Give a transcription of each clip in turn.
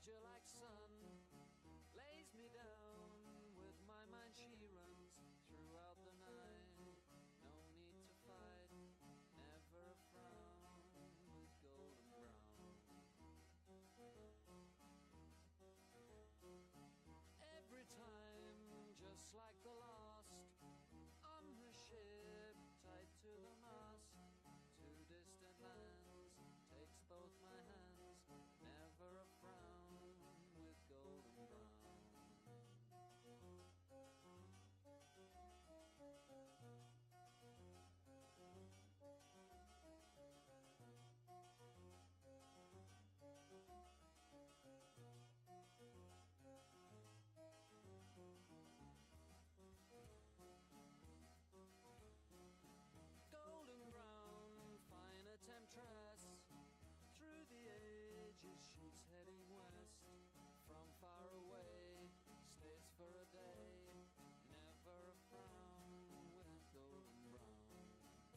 Moisture like sun lays me down. With my mind she runs throughout the night. No need to fight, never a frown. With golden brown. Every time, just like the last, on her ship, tied to the mast, to distant lands, takes both my hands, never a frown, with golden brown. Temptress, through the ages she's heading west. From far away, stays for a day, never a frown, with golden brown.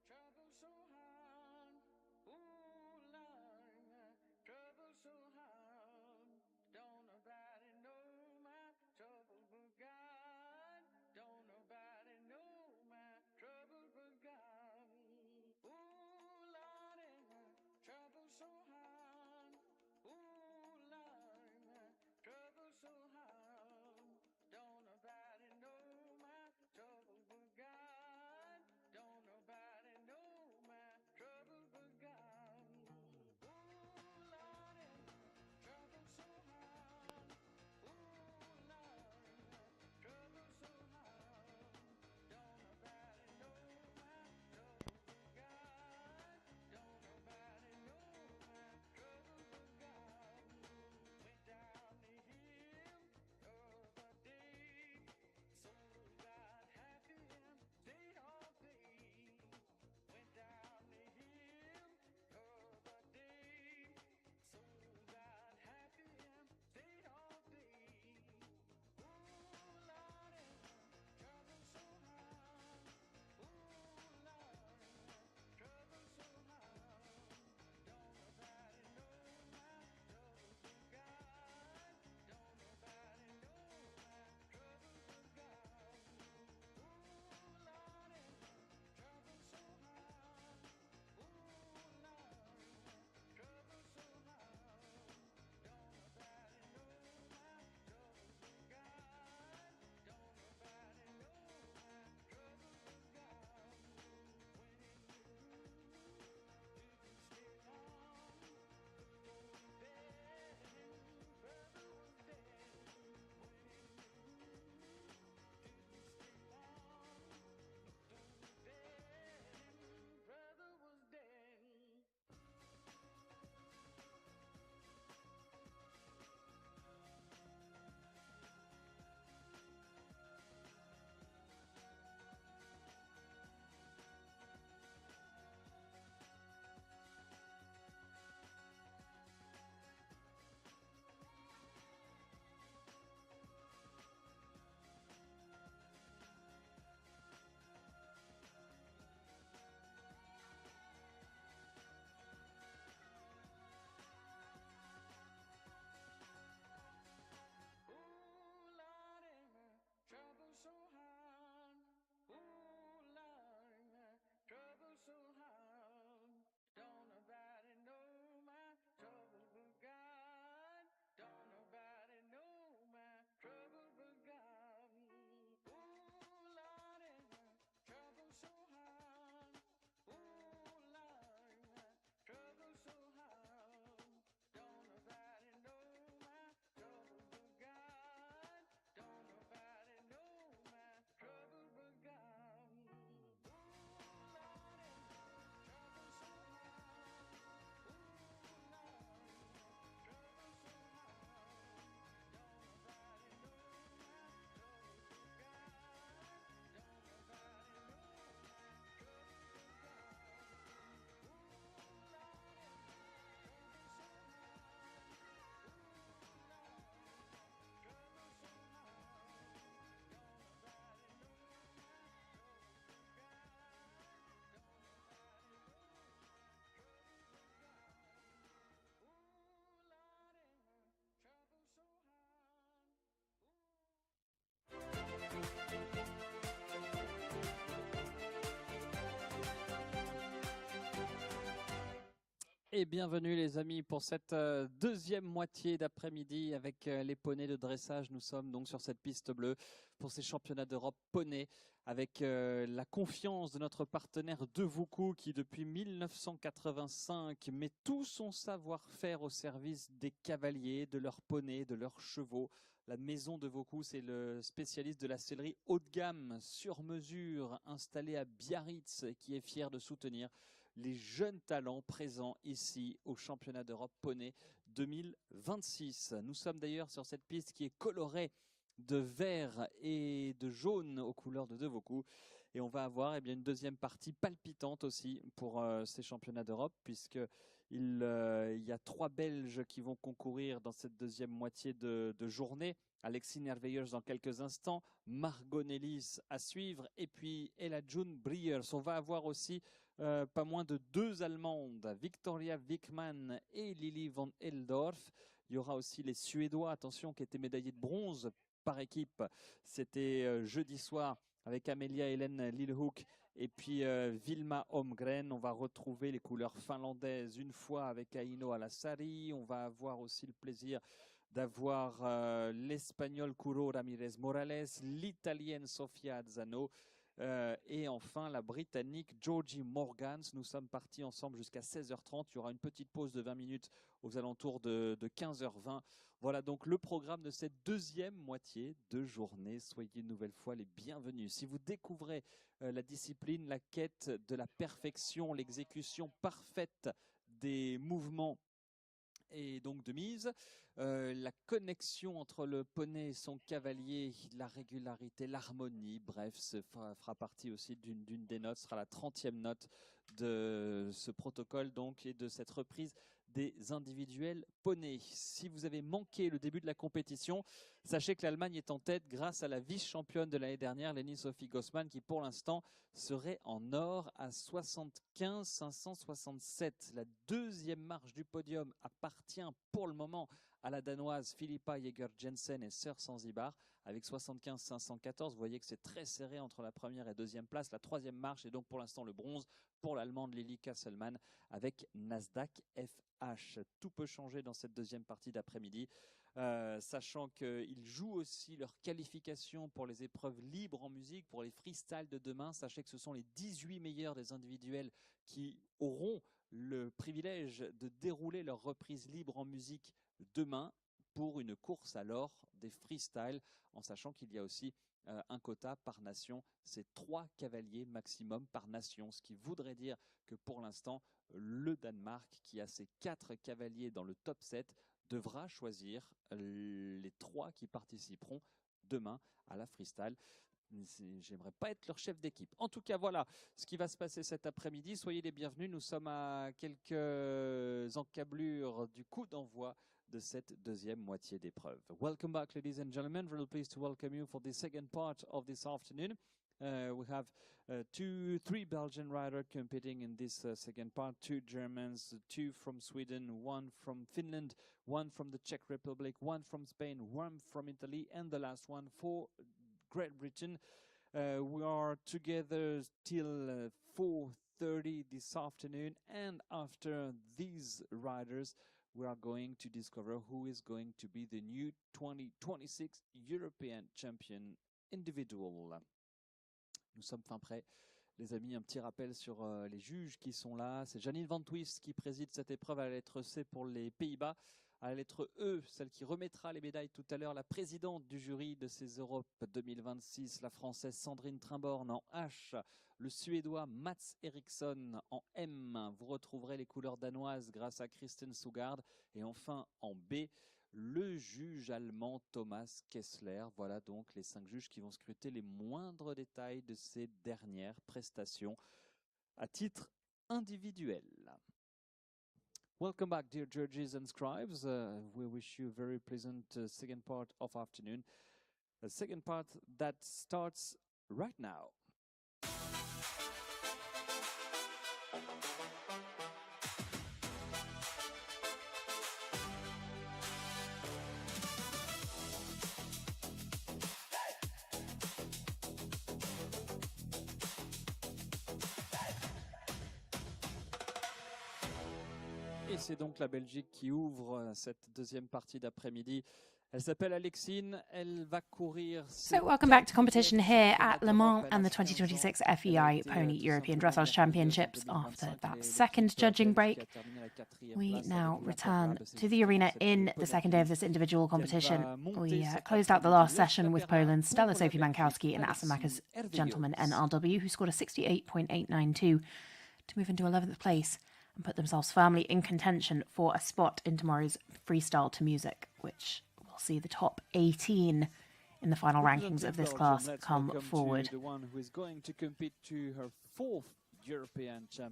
Trouble so hard, ooh Lord, trouble so hard. Don't nobody know my trouble but God. Don't nobody know my trouble but God. Ooh Lord, trouble so hard, ooh Lord, trouble so hard. Don't nobody know my trouble but God. Don't nobody know my trouble but God. Ooh, Lordy, trouble so hard. Ooh, Lordy, trouble so hard. Don't nobody know my trouble but God. Don't nobody know my trouble but God. Went down the hill Et bienvenue les amis pour cette deuxième moitié d'après-midi avec les poneys de dressage. Nous sommes donc sur cette piste bleue pour ces championnats d'Europe poney avec la confiance de notre partenaire Devoucou qui depuis 1985 met tout son savoir-faire au service des cavaliers, de leurs poneys, de leurs chevaux. La maison Devoucou, c'est le spécialiste de la sellerie haut de gamme sur mesure installé à Biarritz qui est fier de soutenir les jeunes talents présents ici au championnat d'Europe poney 2026. Nous sommes d'ailleurs sur cette piste qui est colorée de vert et de jaune aux couleurs de Devoucou. Et on va avoir une deuxième partie palpitante aussi pour ces championnats d'Europe, puisqu'il y a 3 Belges qui vont concourir dans cette deuxième moitié de journée. Alexis Nerveillers dans quelques instants, Margot Nellis à suivre, et puis Ella June Briers. On va avoir aussi pas moins de 2 Allemandes, Victoria Wickman et Lili van Eldorf. Il y aura aussi les Suédois, attention, qui étaient médaillés de bronze par équipe. C'était jeudi soir avec Amelia Helen Lillehoek et puis Vilma Holmgren. On va retrouver les couleurs finlandaises une fois avec Aino Alassari. On va avoir aussi le plaisir d'avoir l'Espagnol Curo Ramirez Morales, l'Italienne Sofia Azzano. Et enfin la Britannique Georgie Morgans. Nous sommes partis ensemble jusqu'à 16h30. Il y aura une petite pause de 20 minutes aux alentours de 15h20. Voilà donc le programme de cette deuxième moitié de journée. Soyez une nouvelle fois les bienvenus. Si vous découvrez la discipline, la quête de la perfection, l'exécution parfaite des mouvements et donc de mise, la connexion entre le poney et son cavalier, la régularité, l'harmonie, bref, fera partie aussi d'une des notes, sera la 30e note de ce protocole donc et de cette reprise des individuels poney. Si vous avez manqué le début de la compétition, sachez que l'Allemagne est en tête grâce à la vice-championne de l'année dernière, Leni-Sophie Gossmann, qui pour l'instant serait en or à 75 567. La deuxième marche du podium appartient pour le moment à la Danoise Philippa Jäger-Jensen et Sir Zanzibar avec 75 514. Vous voyez que c'est très serré entre la première et deuxième place. La troisième marche est donc pour l'instant le bronze pour l'Allemande Lily Kasselmann avec Nasdaq FH. Tout peut changer dans cette deuxième partie d'après-midi, sachant qu'ils jouent aussi leur qualification pour les épreuves libres en musique, pour les freestyles de demain. Sachez que ce sont les 18 meilleurs des individuels qui auront le privilège de dérouler leur reprise libre en musique demain pour une course à l'or des freestyles, en sachant qu'il y a aussi un quota par nation. C'est 3 cavaliers maximum par nation, ce qui voudrait dire que pour l'instant, le Danemark, qui a ses 4 cavaliers dans le top 7, devra choisir les 3 qui participeront demain à la freestyle. J'aimerais pas être leur chef d'équipe. En tout cas, voilà ce qui va se passer cet après-midi. Soyez les bienvenus. Nous sommes à quelques encablures du coup d'envoi de cette deuxième moitié d'épreuve. Welcome back, ladies and gentlemen. Really pleased to welcome you for the second part of this afternoon. We have 3 Belgian riders competing in this second part, 2 Germans, 2 from Sweden, 1 from Finland, 1 from the Czech Republic, 1 from Spain, 1 from Italy, and the last one for Great Britain. We are together till 4:30 this afternoon, and after these riders, we are going to discover who is going to be the new 2026 European Champion Individual. Nous sommes fin prêts. Les amis, un petit rappel sur les juges qui sont là. C'est Janine Van Twist qui préside cette épreuve à la lettre C pour les Pays-Bas. À la lettre E, celle qui remettra les médailles tout à l'heure, la présidente du jury de ces Europes 2026, la Française Sandrine Trimborn en H, le Suédois Mats Eriksson en M. Vous retrouverez les couleurs danoises grâce à Kristen Sugard. Et enfin, en B, le juge allemand Thomas Kessler. Voilà donc les 5 juges qui vont scruter les moindres détails de ces dernières prestations à titre individuel. Welcome back, dear judges and scribes. We wish you a very pleasant second part of afternoon. A second part that starts right now. Et c'est donc la Belgique qui ouvre cette deuxième partie d'après-midi. Elle s'appelle Alexine, elle va courir. So welcome back to competition here at Le Mans and the 2026 FEI Pony European Dressage Championships. After that second judging break, we now return to the arena in the second day of this individual competition. We closed out the last session with Poland's Stella Sophie Mankowski and Asamakas Gentleman NRW, who scored a 68.892 to move into 11th place and put themselves firmly in contention for a spot in tomorrow's freestyle to music, which see the top 18 in the final rankings of this class come forward.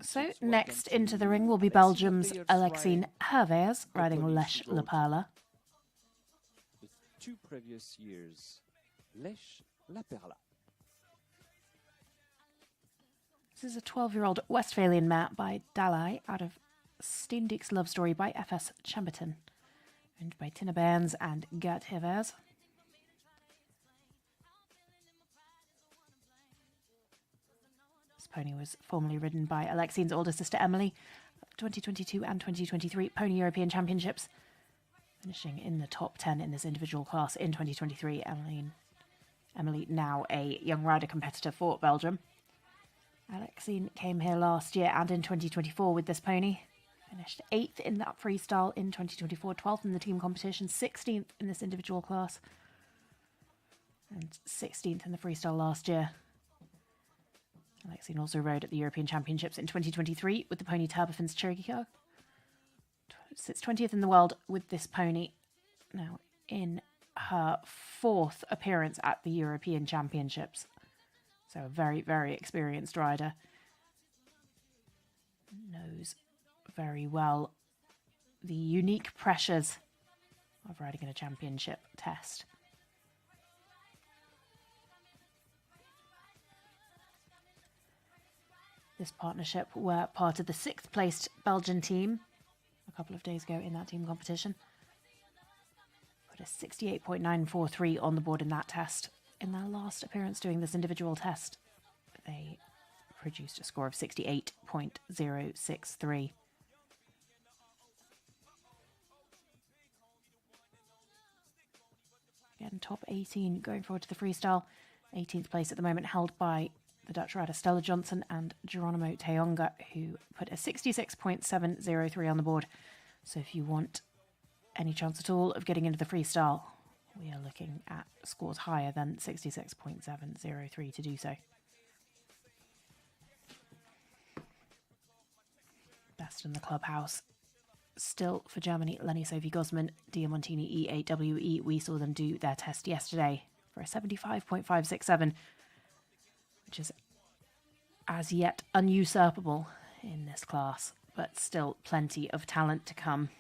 So next into the ring will be Belgium's Alexine Hervers riding Lech Le Perla. The 2 previous years, Lech La Perla. This is a 12-year-old Westphalian mare by Dalai out of Steendyk's Love Story by FS Chamberton, owned by Tina Bairns and Gert Hervers. This pony was formerly ridden by Alexine's older sister Emily at the 2022 and 2023 Pony European Championships, finishing in the top 10 in this individual class in 2023. Emily now a young rider competitor for Belgium. Alexine came here last year and in 2024 with this pony. Finished 8th in that freestyle in 2024, 12th in the team competition, 16th in this individual class, and 16th in the freestyle last year. Alexine also rode at the European Championships in 2023 with the pony Turbofin's Cherokee Car. Sits 20th in the world with this pony, now in her 4th appearance at the European Championships. So a very, very experienced rider. Knows very well the unique pressures of riding in a championship test. This partnership were part of the 6th placed Belgian team a couple of days ago in that team competition. Put a 68.943 on the board in that test. In their last appearance doing this individual test, they produced a score of 68.063. Again, top 18 going forward to the freestyle. 18th place at the moment held by the Dutch rider Stella Johnson and Geronimo Teonga, who put a 66.703 on the board. So if you want any chance at all of getting into the freestyle, we are looking at scores higher than 66.703 to do so. Best in the clubhouse. Still for Germany, Lenny Sophie Gosman, Diamantini E8WE. We saw them do their test yesterday for a 75.567, which is as yet unusurpable in this class, but still plenty of talent to come.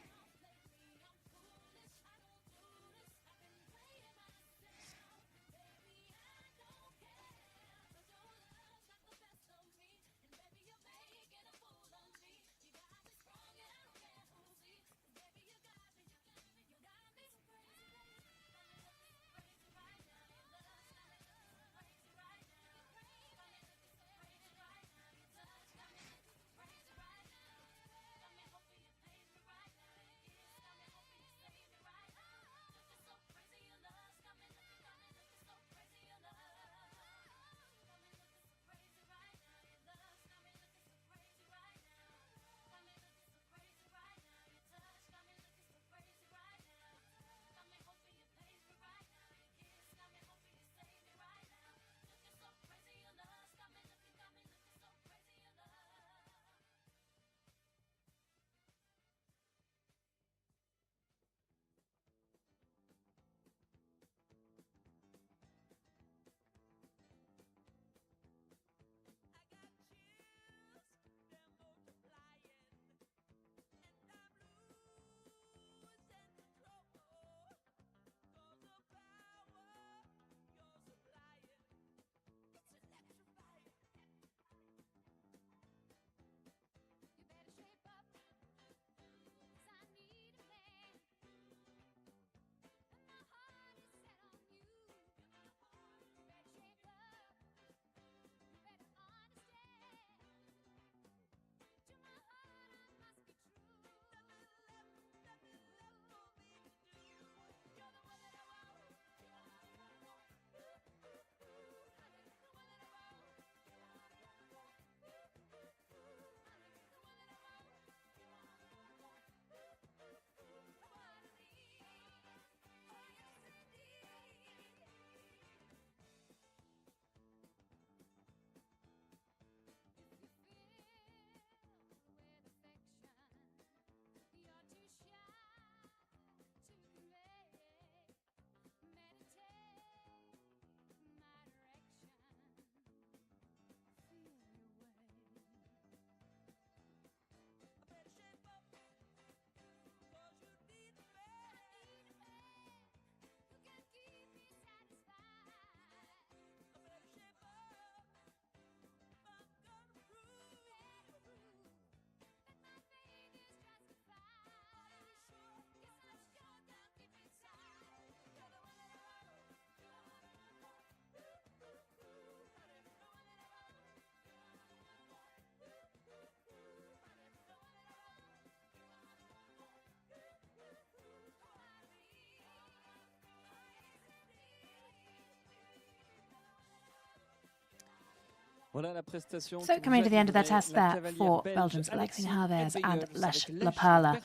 So coming to the end of their test there for Belgium's Alexine Havers and Lech Lapala.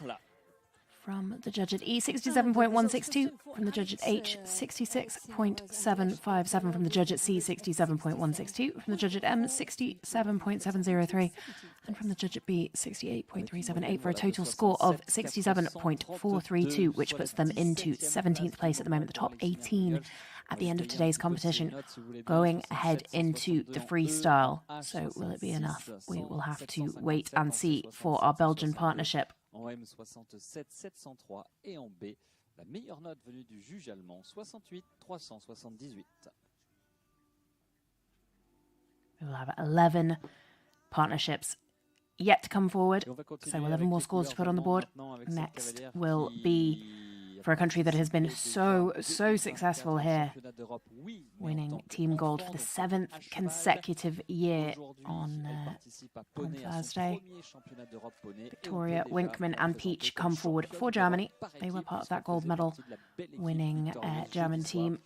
From the judge at E, 67.162. From the judge at H, 66.757. From the judge at C, 67.162. From the judge at M, 67.703. And from the judge at B, 68.378 for a total score of 67.432, which puts them into 17th place at the moment, the top 18 at the end of today's competition, going ahead into the freestyle. So will it be enough? We will have to wait and see for our Belgian partnership. En M 67 703 et en B, la meilleure note venue du juge allemand 68 378. We will have 11 partnerships yet to come forward, so 11 more scores to put on the board. Next will be for a country that has been so successful here, winning team gold for the 7th consecutive year on Thursday. Victoria, Winkman and Peach come forward for Germany. They were part of that gold medal winning German team.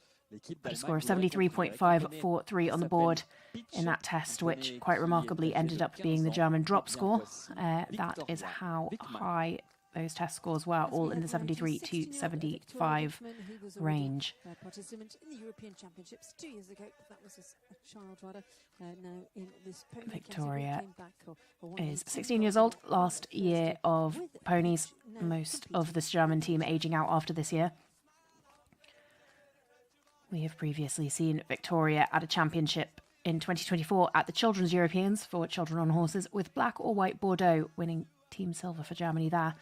Put a score of 73.543 on the board in that test, which quite remarkably ended up being the German drop score. That is how high those test scores were, all in the 73 to 75 range. Participant in the European Championships 2 years ago. That was a child rider. Now in this pony Victoria is 16 years old, last year of ponies. Most of this German team aging out after this year. We have previously seen Victoria at a championship in 2024 at the Children's Europeans for children on horses with black or white Bordeaux, winning team silver for Germany there.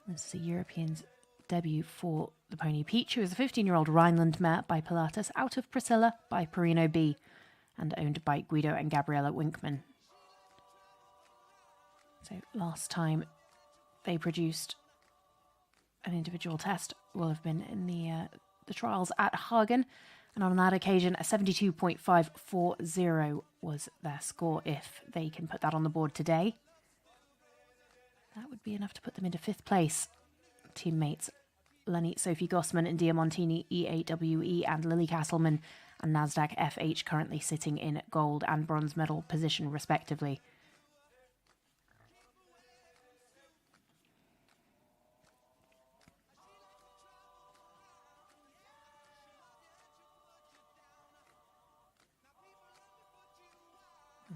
This is a European's debut for the pony Peach, who is a 15-year-old Rhineland mare by Pilatus, out of Priscilla by Perino B, and owned by Guido and Gabriella Winkman. So last time they produced an individual test will have been in the trials at Hagen, and on that occasion a 72.540 was their score. If they can put that on the board today, that would be enough to put them into 5th place. Teammates Lenny Sophie Gossman and Diamantini EAWE and Lily Castleman and Nasdaq FH currently sitting in gold and bronze medal position respectively.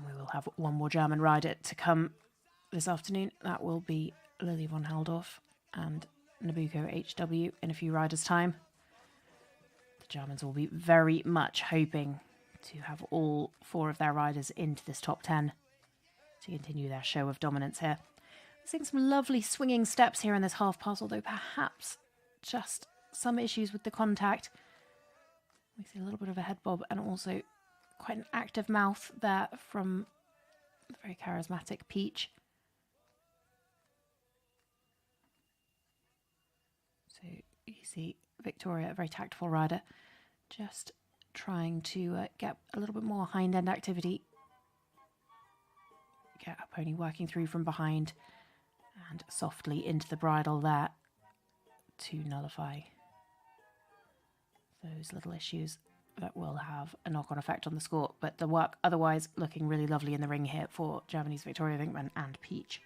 We will have one more German rider to come this afternoon. That will be Lily von Haldorf and Nabucco HW in a few riders' time. The Germans will be very much hoping to have all 4 of their riders into this top 10 to continue their show of dominance here. We're seeing some lovely swinging steps here in this half pass, although perhaps just some issues with the contact. We see a little bit of a head bob and also quite an active mouth there from the very charismatic Peach. So you see Victoria, a very tactful rider, just trying to get a little bit more hind-end activity. Get her pony working through from behind and softly into the bridle there to nullify those little issues that will have a knock-on effect on the score. But the work otherwise looking really lovely in the ring here for Germany's Victoria Winkman and Peach.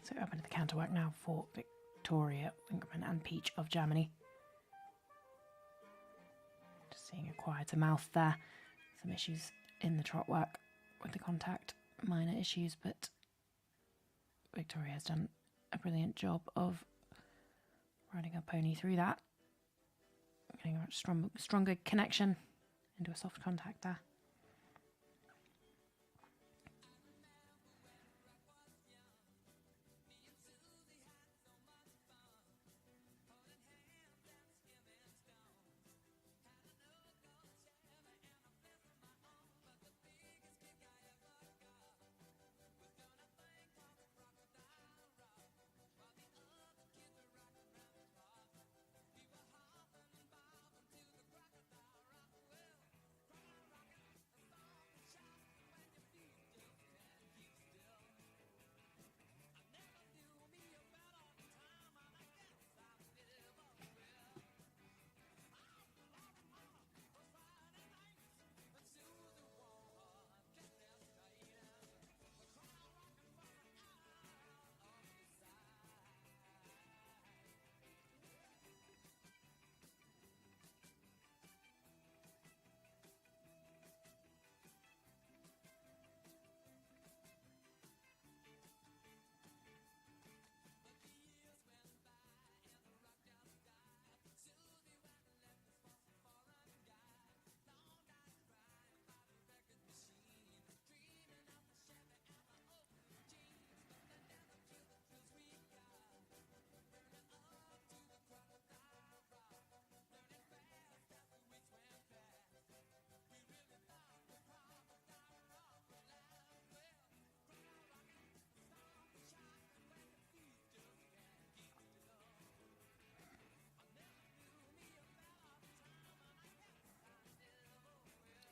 So open to the counterwork now for Victoria Winkelmann and Peach of Germany. Just seeing a quieter mouth there. Some issues in the trot work with the contact. Minor issues, but Victoria has done a brilliant job of riding her pony through that. Getting a much stronger connection into a soft contact there.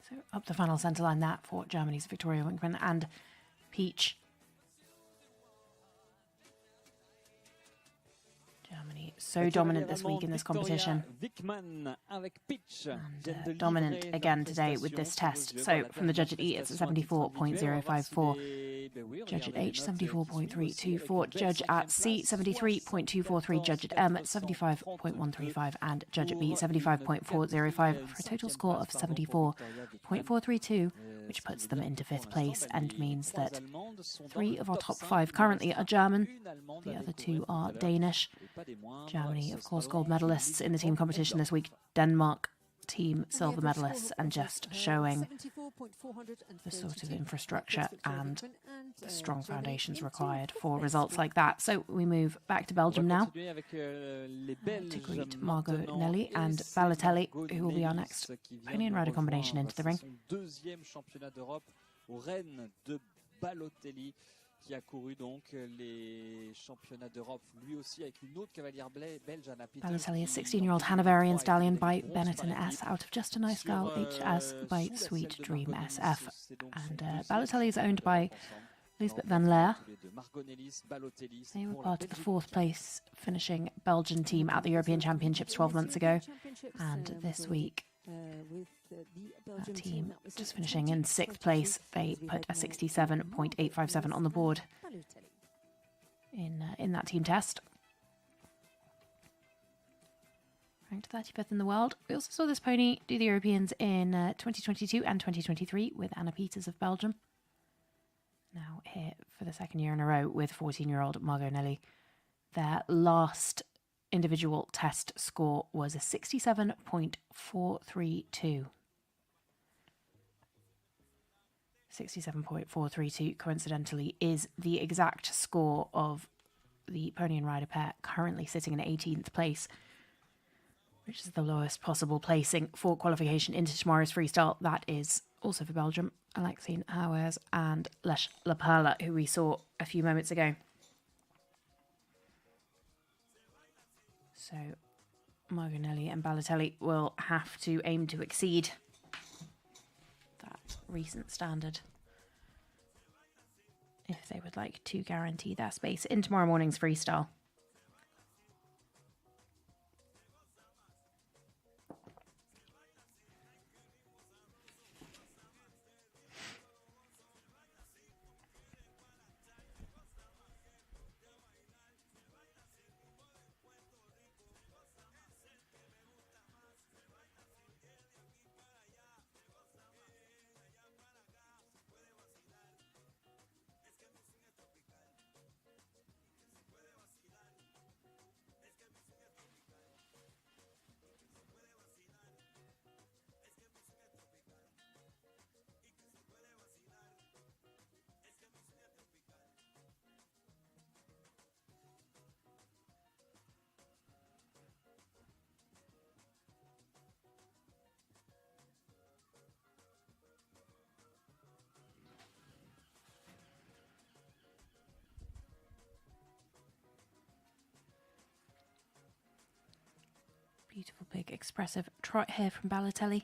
So up the final centre line that for Germany's Victoria Winkelmann and Peach. Germany so dominant this week in this competition. And dominant again today with this test. So from the judge at E, it's at 74.054. Judge at H, 74.324. Judge at C, 73.243. Judge at M, 75.135. And judge at B, 75.405 for a total score of 74.432, which puts them into 5th place and means that 3 of our top 5 currently are German. The other 2 are Danish. Germany, of course, gold medalists in the team competition this week. Denmark, team silver medalists, and just showing the sort of infrastructure and the strong foundations required for results like that. So we move back to Belgium now to greet Margot Nelly and Balotelli, who will be our next pony and rider combination into the ring. Qui a couru donc les championnats d'Europe, lui aussi avec une autre cavalière belge, Anna Peter. Balotelli, a 16-year-old Hanoverian stallion by Benetton S out of Just a Nice Girl HS by Sweet Dream SF. And Balotelli is owned by Lisbeth van Leer. They were part of the 4th place finishing Belgian team at the European Championships 12 months ago. And this week, that team just finishing in 6th place. They put a 67.857 on the board in that team test. Ranked 35th in the world. We also saw this pony do the Europeans in 2022 and 2023 with Anna Peters of Belgium. Now here for the 2nd year in a row with 14-year-old Margot Nelly. Their last individual test score was a 67.432. 67.432, coincidentally, is the exact score of the pony and rider pair currently sitting in 18th place, which is the lowest possible placing for qualification into tomorrow's freestyle. That is also for Belgium, Alexine Hauers and Lesh Laperla, who we saw a few moments ago. So Margot Nelly and Balotelli will have to aim to exceed that recent standard if they would like to guarantee their space in tomorrow morning's freestyle. Beautiful, big, expressive trot here from Balotelli.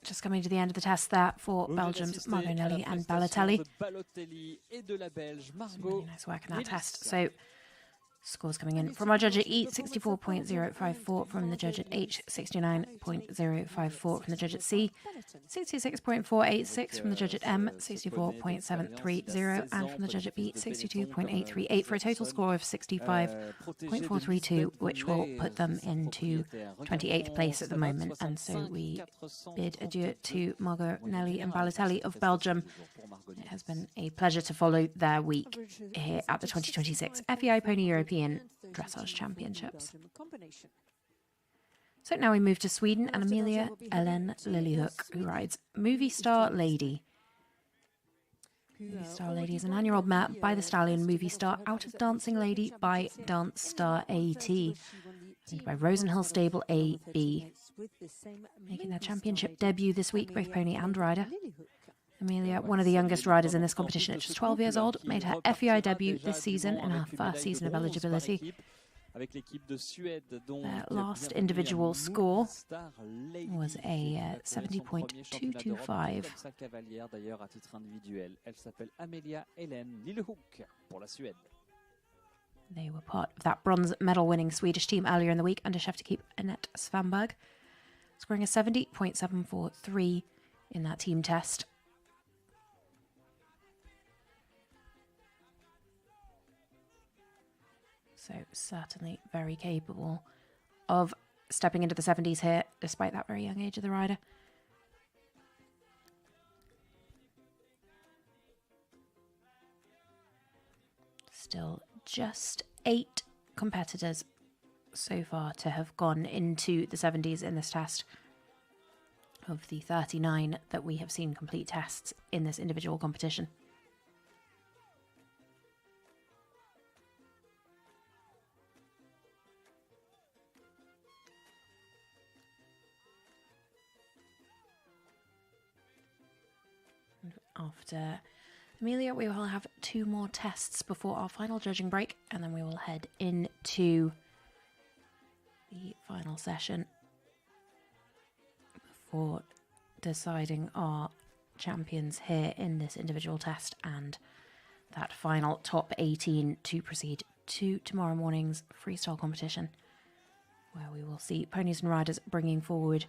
Just coming to the end of the test there for Belgium's Margot Nelly and Balotelli. Really nice work in that test. So scores coming in from our judge at E, 64.054, from the judge at H, 69.054, from the judge at C, 66.486, from the judge at M, 64.730, and from the judge at B, 62.838, for a total score of 65.432, which will put them into 28th place at the moment. And so we bid adieu to Margot Nelly and Balotelli of Belgium. It has been a pleasure to follow their week here at the 2026 FEI Pony European Dressage Championships. So now we move to Sweden and Amelia Ellen Lillyhook, who rides Movie Star Lady. Movie Star Lady is a 9-year-old mare by the stallion Movie Star, Out of Dancing Lady by Dance Star AT, owned by Rosenhill Stable AB. Making their championship debut this week, both pony and rider. Amelia, one of the youngest riders in this competition at just 12 years old, made her FEI debut this season in her first season of eligibility. Their last individual score was a 70.225. They were part of that bronze medal winning Swedish team earlier in the week under chef d'equipe Annette Svanberg, scoring a 70.743 in that team test. So certainly very capable of stepping into the 70s here, despite that very young age of the rider. Still just 8 competitors so far to have gone into the 70s in this test, of the 39 that we have seen complete tests in this individual competition. After Amelia, we will have 2 more tests before our final judging break, and then we will head into the final session before deciding our champions here in this individual test and that final top 18 to proceed to tomorrow morning's freestyle competition, where we will see ponies and riders bringing forward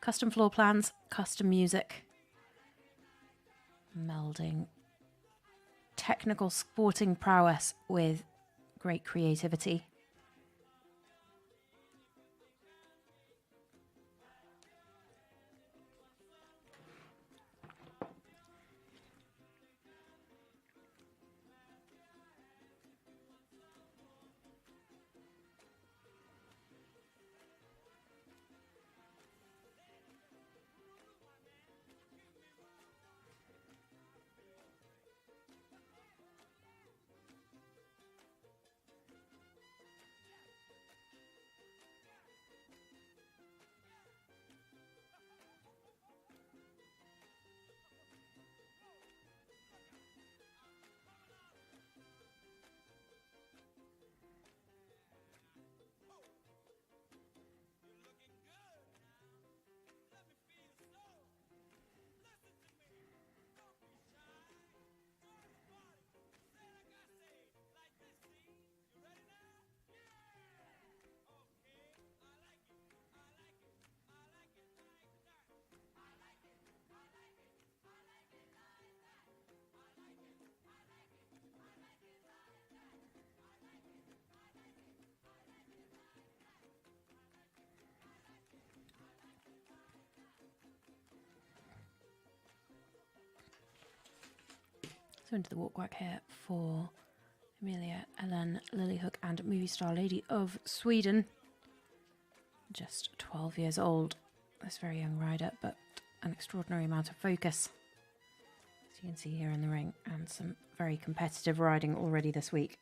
custom floor plans, custom music, melding technical sporting prowess with great creativity. So into the walk-back here for Amelia, Ellen, Lilyhook and Movie Star Lady of Sweden. Just 12 years old, this very young rider, but an extraordinary amount of focus, as you can see here in the ring, and some very competitive riding already this week.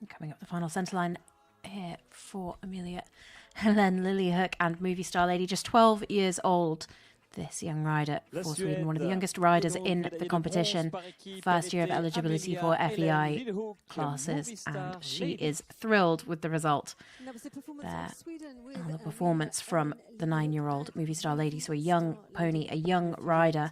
Coming up the final centre line here for Amelia Helen Liljehook and Movie Star Lady, just 12 years old. This young rider for Sweden, one of the youngest riders in the competition. First year of eligibility for FEI classes, and she is thrilled with the result there. The performance from the 9-year-old Movie Star Lady, so a young pony, a young rider.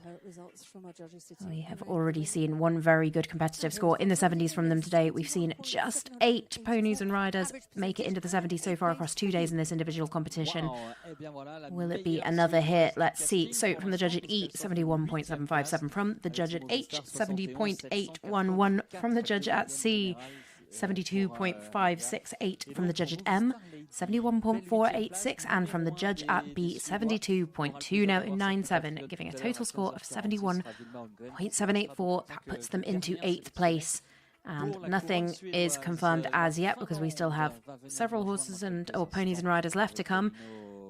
We have already seen one very good competitive score in the 70s from them today. We've seen just 8 ponies and riders make it into the 70s so far across 2 days in this individual competition. Will it be another hit? Let's see. So from the judge at E, 71.757. From the judge at H, 70.811. From the judge at C, 72.568. From the judge at M, 71.486. And from the judge at B, 72.297, giving a total score of 71.784. That puts them into 8th place. And nothing is confirmed as yet because we still have several horses or ponies and riders left to come.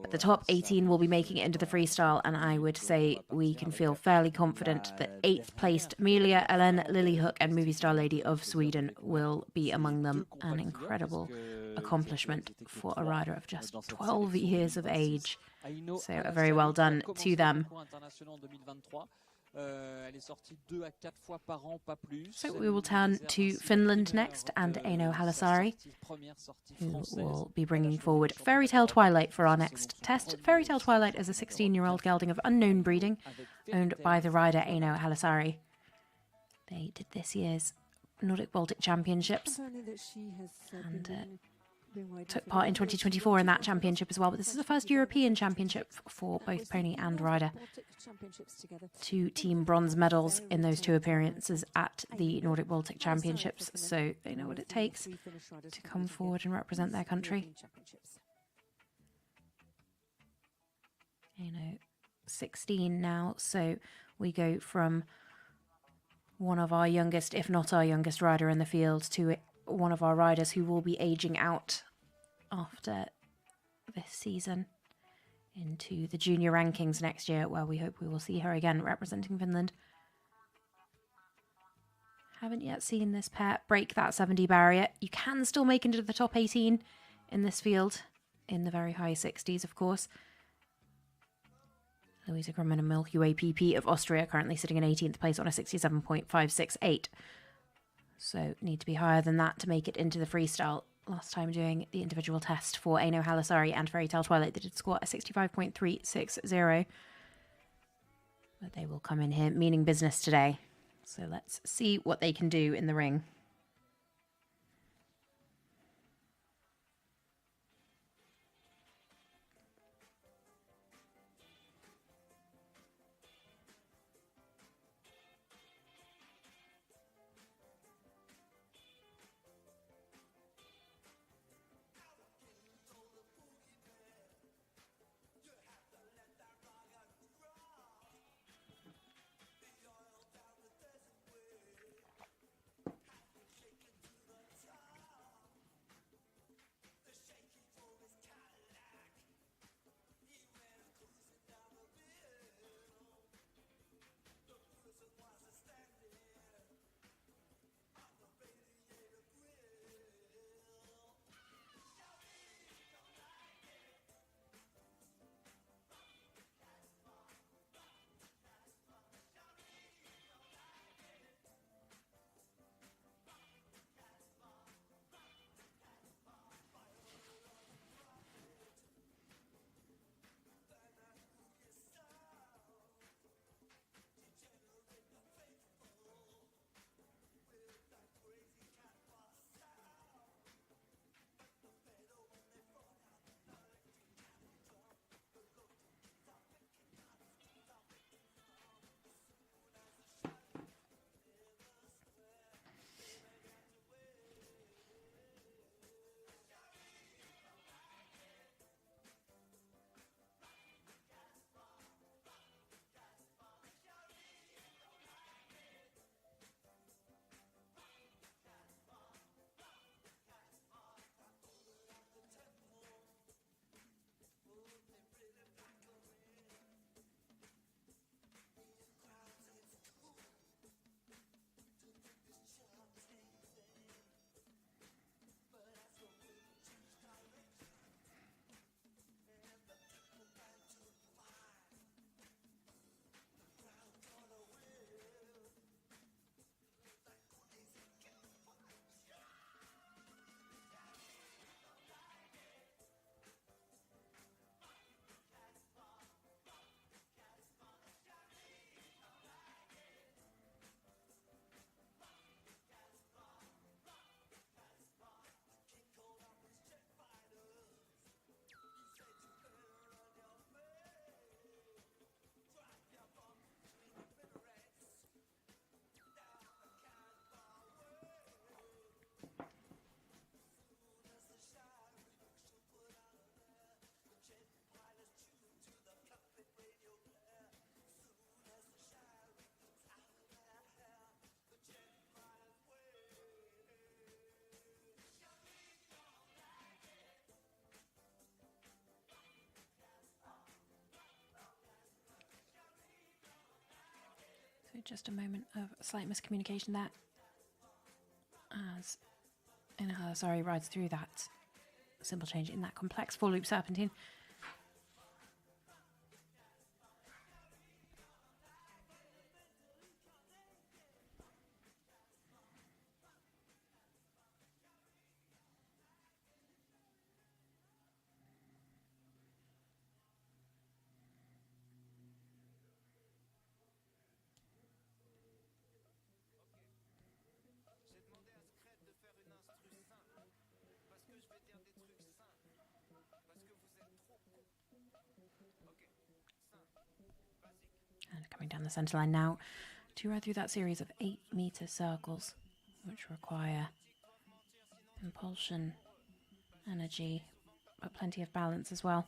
But the top 18 will be making it into the freestyle, and I would say we can feel fairly confident that 8th placed Amelia Helen Liljehook and Movie Star Lady of Sweden will be among them. An incredible accomplishment for a rider of just 12 years of age. So very well done to them. So we will turn to Finland next and Eino Halasari, who will be bringing forward Fairy Tale Twilight for our next test. Fairy Tale Twilight is a 16-year-old gelding of unknown breeding, owned by the rider Eino Halasari. They did this year's Nordic Baltic Championships and took part in 2024 in that championship as well. But this is the first European championship for both pony and rider. 2 team bronze medals in those 2 appearances at the Nordic Baltic Championships, so they know what it takes to come forward and represent their country. 16 now, so we go from one of our youngest, if not our youngest rider in the field, to one of our riders who will be aging out after this season into the junior rankings next year, where we hope we will see her again representing Finland. Haven't yet seen this pair break that 70 barrier. You can still make it into the top 18 in this field, in the very high 60s, of course. Louisa Grumman and Milky Way PP of Austria currently sitting in 18th place on a 67.568. So need to be higher than that to make it into the freestyle. Last time doing the individual test for Eino Halasari and Fairy Tale Twilight, they did score a 65.360. But they will come in here meaning business today. So let's see what they can do in the ring. just a moment of slight miscommunication there. As Halasari rides through that simple change in that complex 4-loop serpentine. And coming down the centre line now to ride through that series of 8-metre circles, which require impulsion, energy, but plenty of balance as well.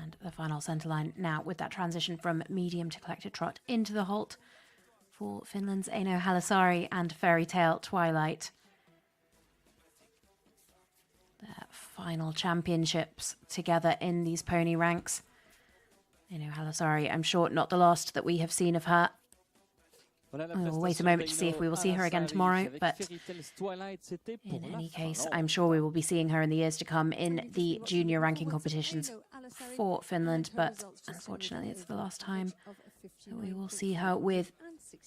And the final centre line now with that transition from medium to collected trot into the halt for Finland's Eino Halasari and Fairy Tale Twilight. Their final championships together in these pony ranks. Eino Halasari, I'm sure not the last that we have seen of her. We'll wait a moment to see if we will see her again tomorrow, but in any case, I'm sure we will be seeing her in the years to come in the junior ranking competitions for Finland, but unfortunately it's the last time that we will see her with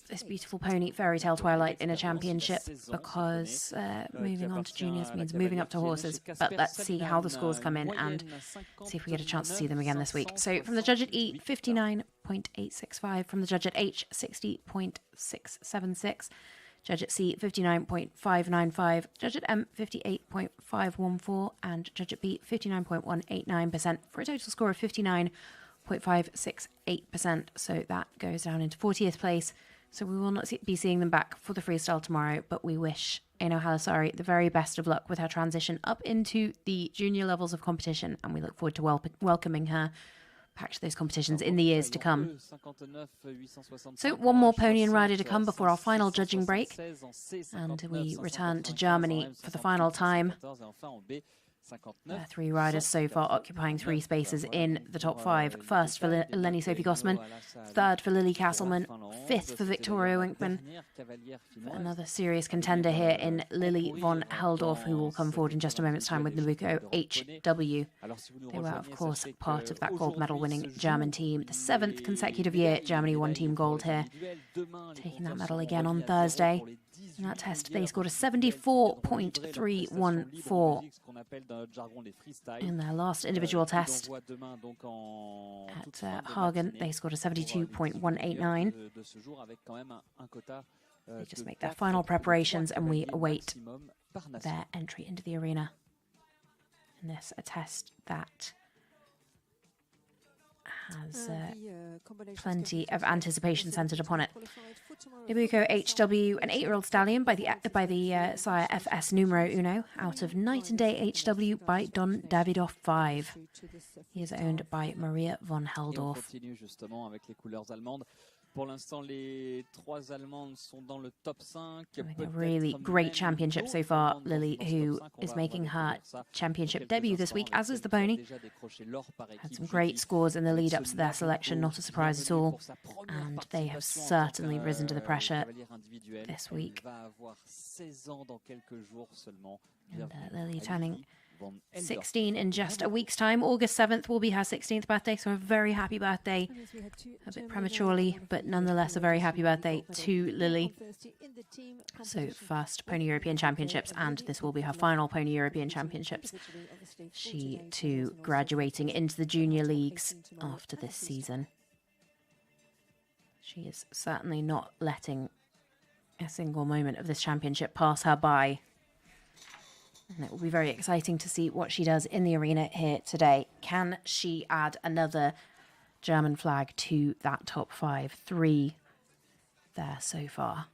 this beautiful pony, Fairy Tale Twilight, in a championship, because moving on to juniors means moving up to horses. But let's see how the scores come in and see if we get a chance to see them again this week. So from the judge at E, 59.865. From the judge at H, 60.676. Judge at C, 59.595. Judge at M, 58.514. And judge at B, 59.189%, for a total score of 59.568%. So that goes down into 40th place. So we will not be seeing them back for the freestyle tomorrow, but we wish Eino Halasari the very best of luck with her transition up into the junior levels of competition, and we look forward to welcoming her back to those competitions in the years to come. So one more pony and rider to come before our final judging break, and we return to Germany for the final time. There are 3 riders so far occupying 3 spaces in the top 5. First for Lenny Sophie Gossman, third for Lily Castleman, 5th for Victoria Winkman. Another serious contender here in Lily von Heldorf, who will come forward in just a moment's time with Nabucco HW. They were, of course, part of that gold medal winning German team. The 7th consecutive year Germany won team gold here, taking that medal again on Thursday. In that test, they scored a 74.314 in their last individual test. At Hagen, they scored a 72.189. They just make their final preparations and we await their entry into the arena. And this, a test that has plenty of anticipation centred upon it. Nabucco HW, an 8-year-old stallion by the sire FS Numero Uno, out of Night and Day HW by Don Davidoff 5. He is owned by Maria von Heldorf. Having a really great championship so far, Lily, who is making her championship debut this week, as is the pony. Had some great scores in the lead up to their selection, not a surprise at all. And they have certainly risen to the pressure this week. And Lily turning 16 in just a week's time. August 7th will be her 16th birthday, so a very happy birthday. A bit prematurely, but nonetheless a very happy birthday to Lily. So first Pony European Championships, and this will be her final Pony European Championships. She too graduating into the junior leagues after this season. She is certainly not letting a single moment of this championship pass her by. And it will be very exciting to see what she does in the arena here today. Can she add another German flag to that top 5? 3 there so far.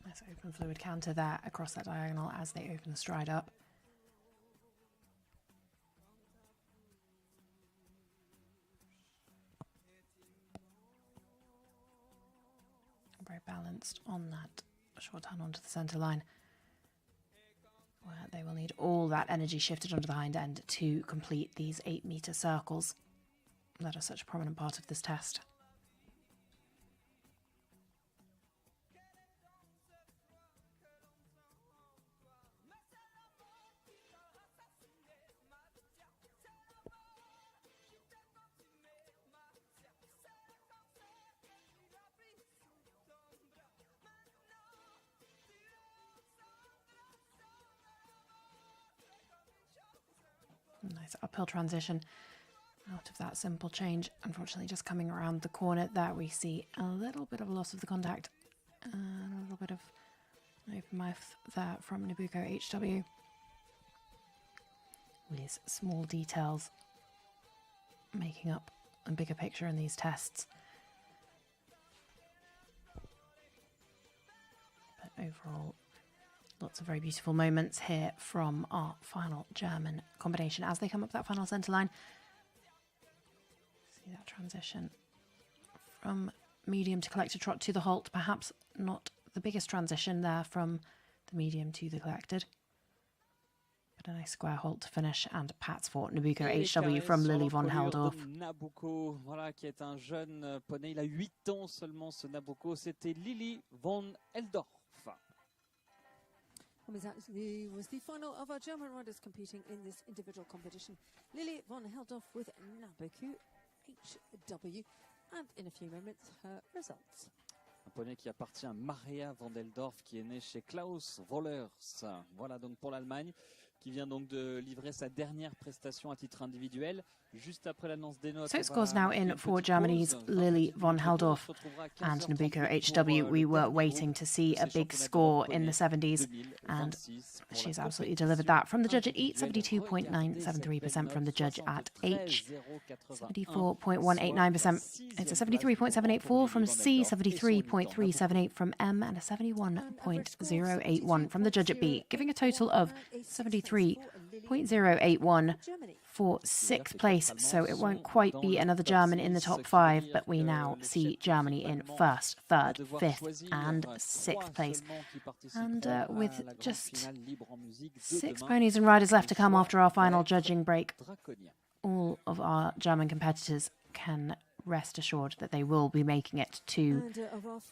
Nice open fluid counter there across that diagonal as they open the stride up. balanced on that short turn onto the centre line, where they will need all that energy shifted onto the hind end to complete these 8-metre circles that are such a prominent part of this test. Nice uphill transition out of that simple change. Unfortunately, just coming around the corner there, we see a little bit of loss of the contact and a little bit of open mouth there from Nabucco HW. These small details making up a bigger picture in these tests. But overall, lots of very beautiful moments here from our final German combination as they come up that final centre line. See that transition from medium to collected trot to the halt. Perhaps not the biggest transition there from the medium to the collected, but a nice square halt to finish, and Pats for Nabucco HW from Lily von Heldorf. Nabucco, voilà, qui est un jeune poney. Il a 8 ans seulement, ce Nabucco. C'était Lily von Heldorf. Was the final of our German riders competing in this individual competition. Lily von Heldorf with Nabucco HW, and in a few moments her results. Un poney qui appartient à Maria van Heldorf, qui est né chez Klaus Wollers. Voilà donc pour l'Allemagne, qui vient donc de livrer sa dernière prestation à titre individuel. Juste après l'annonce des notes. So it scores now in for Germany's Lily von Heldorf and Nabucco HW. We were waiting to see a big score in the 70s, and she's absolutely delivered that. From the judge at Eat, 72.973%. From the judge at H, 74.189%. It's a 73.784 from C, 73.378 from M, and a 71.081 from the judge at B, giving a total of 73.081 for 6th place, so it won't quite be another German in the top 5, but we now see Germany in 1st, 3rd, 5th and 6th place. And with just 6 ponies and riders left to come after our final judging break, all of our German competitors can rest assured that they will be making it to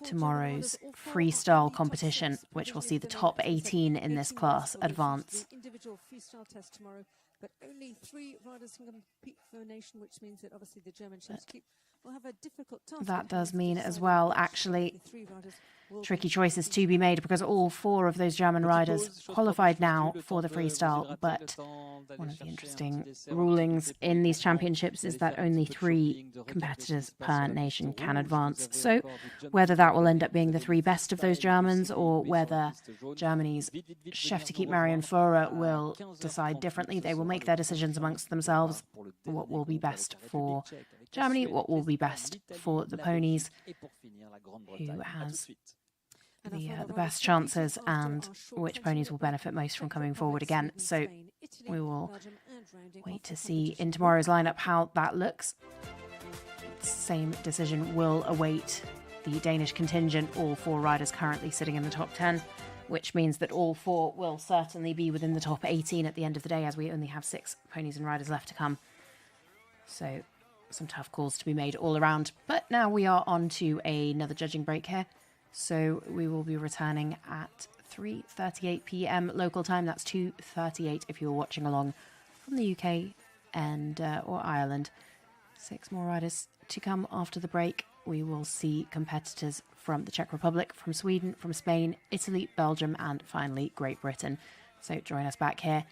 tomorrow's freestyle competition, which will see the top 18 in this class advance. Individual freestyle test tomorrow, but only 3 riders can compete for a nation, which means that obviously the German chefs will have a difficult task. That does mean as well, actually, tricky choices to be made, because all 4 of those German riders qualified now for the freestyle, but one of the interesting rulings in these championships is that only 3 competitors per nation can advance. So whether that will end up being the 3 best of those Germans, or whether Germany's chef to keep Marion Fora will decide differently, they will make their decisions amongst themselves. What will be best for Germany, what will be best for the ponies, who has the best chances, and which ponies will benefit most from coming forward again. So we will wait to see in tomorrow's lineup how that looks. Same decision will await the Danish contingent, all 4 riders currently sitting in the top 10, which means that all 4 will certainly be within the top 18 at the end of the day, as we only have 6 ponies and riders left to come. So some tough calls to be made all around. But now we are on to another judging break here. So we will be returning at 3:38 p.m. local time. That's 2:38 if you're watching along from the UK and or Ireland. 6 more riders to come after the break. We will see competitors from the Czech Republic, from Sweden, from Spain, Italy, Belgium, and finally Great Britain. So join us back here.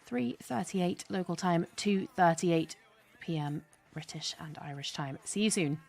3:38 local time, 2:38 p.m. British and Irish time. See you soon.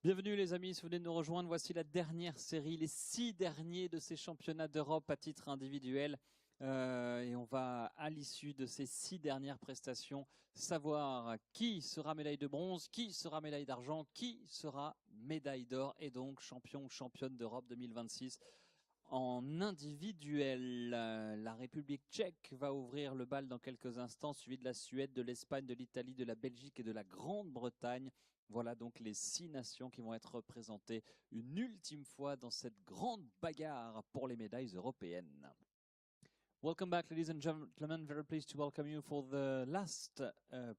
Bienvenue les amis, si vous venez de nous rejoindre, voici la dernière série, les 6 derniers de ces championnats d'Europe à titre individuel. Et on va, à l'issue de ces 6 dernières prestations, savoir qui sera médaille de bronze, qui sera médaille d'argent, qui sera médaille d'or et donc champion ou championne d'Europe 2026. En individuel, la République tchèque va ouvrir le bal dans quelques instants, suivi de la Suède, de l'Espagne, de l'Italie, de la Belgique et de la Grande-Bretagne. Voilà donc les 6 nations qui vont être représentées une ultime fois dans cette grande bagarre pour les médailles européennes. Welcome back, ladies and gentlemen. Very pleased to welcome you for the last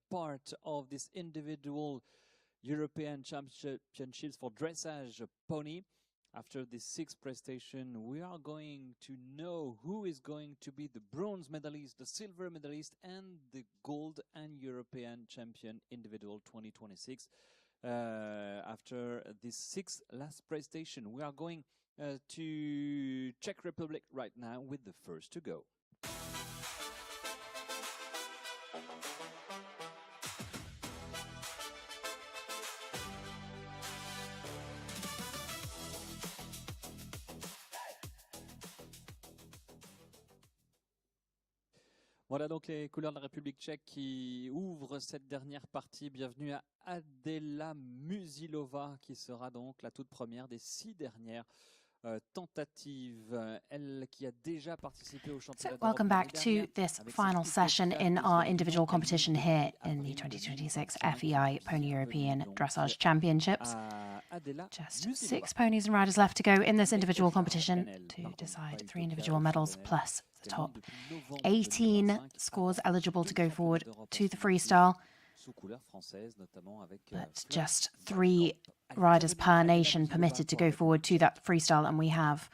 part of this individual European Championships for dressage pony. After this 6th prestation, we are going to know who is going to be the bronze medalist, the silver medalist, and the gold and European champion individual 2026. After this 6th last prestation, we are going to Czech Republic right now with the first to go. Voilà donc les couleurs de la République tchèque qui ouvrent cette dernière partie. Bienvenue à Adela Musilova qui sera donc la toute première des 6 dernières tentatives. Elle qui a déjà participé au championnat d'Europe. Welcome back to this final session in our individual competition here in the 2026 FEI Pony European Dressage Championships. Just 6 ponies and riders left to go in this individual competition to decide 3 individual medals plus the top 18 scores eligible to go forward to the freestyle. But just 3 riders per nation permitted to go forward to that freestyle, and we have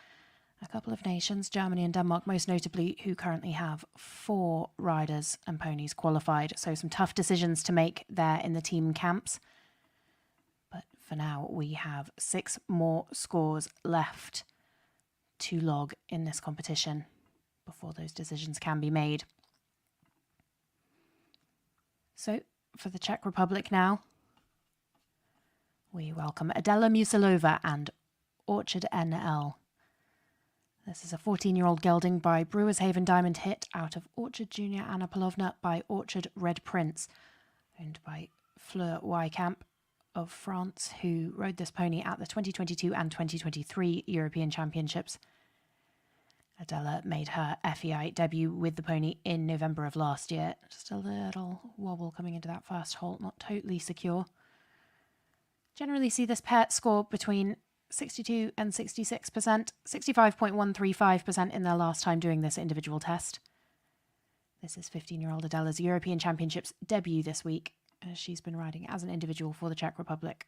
a couple of nations, Germany and Denmark most notably, who currently have 4 riders and ponies qualified. So some tough decisions to make there in the team camps. But for now, we have 6 more scores left to log in this competition before those decisions can be made. So for the Czech Republic now, we welcome Adela Musilova and Orchard NL. This is a 14-year-old gelding by Brewers Haven Diamond Hit out of Orchard Junior Anna Polovna by Orchard Red Prince, owned by Fleur Wycamp of France, who rode this pony at the 2022 and 2023 European Championships. Adela made her FEI debut with the pony in November of last year. Just a little wobble coming into that first halt, not totally secure. Generally see this pair score between 62 and 66%, 65.135% in their last time doing this individual test. This is 15-year-old Adela's European Championships debut this week, as she's been riding as an individual for the Czech Republic.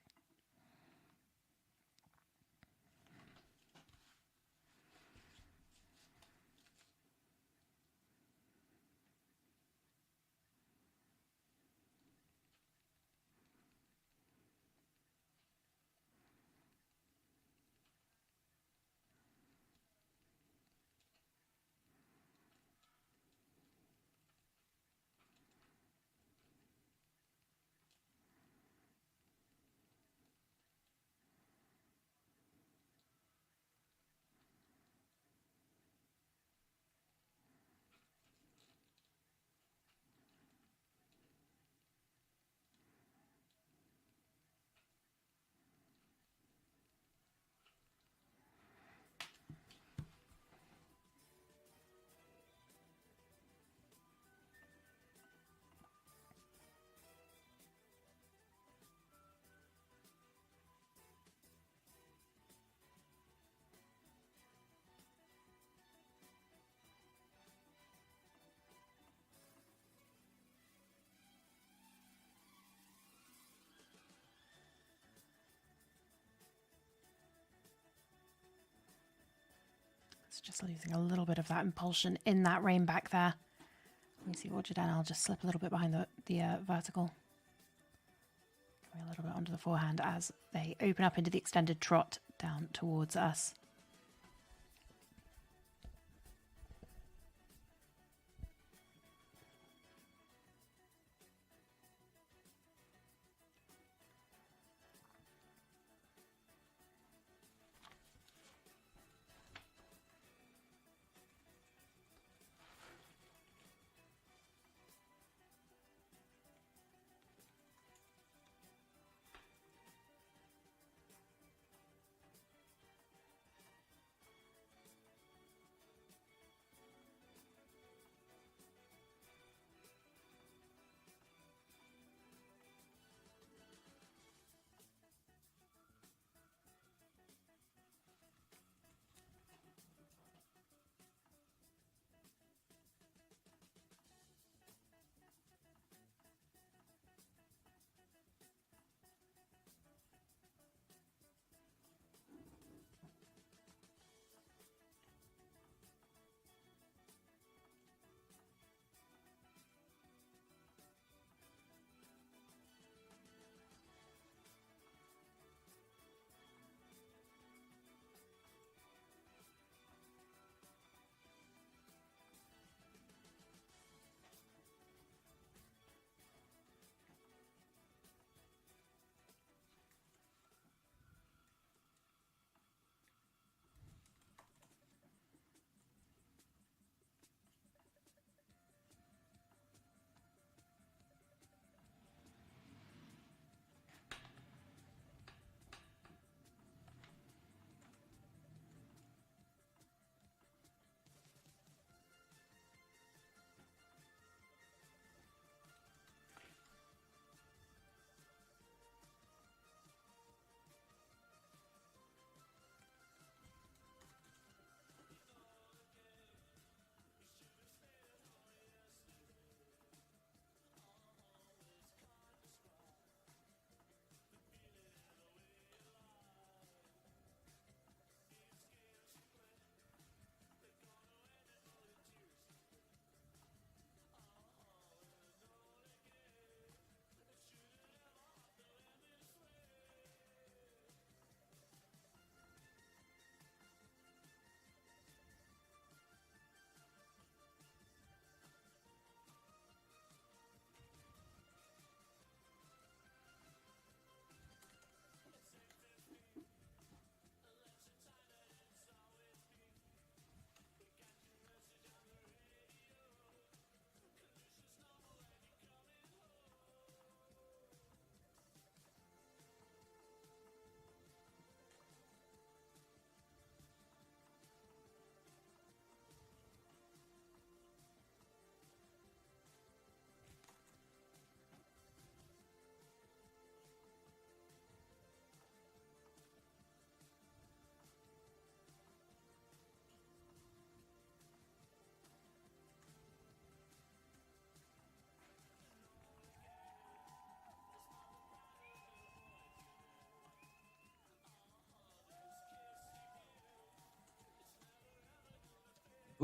It's just losing a little bit of that impulsion in that rein back there. We see Orchard NL just slip a little bit behind the vertical. Coming a little bit onto the forehand as they open up into the extended trot down towards us.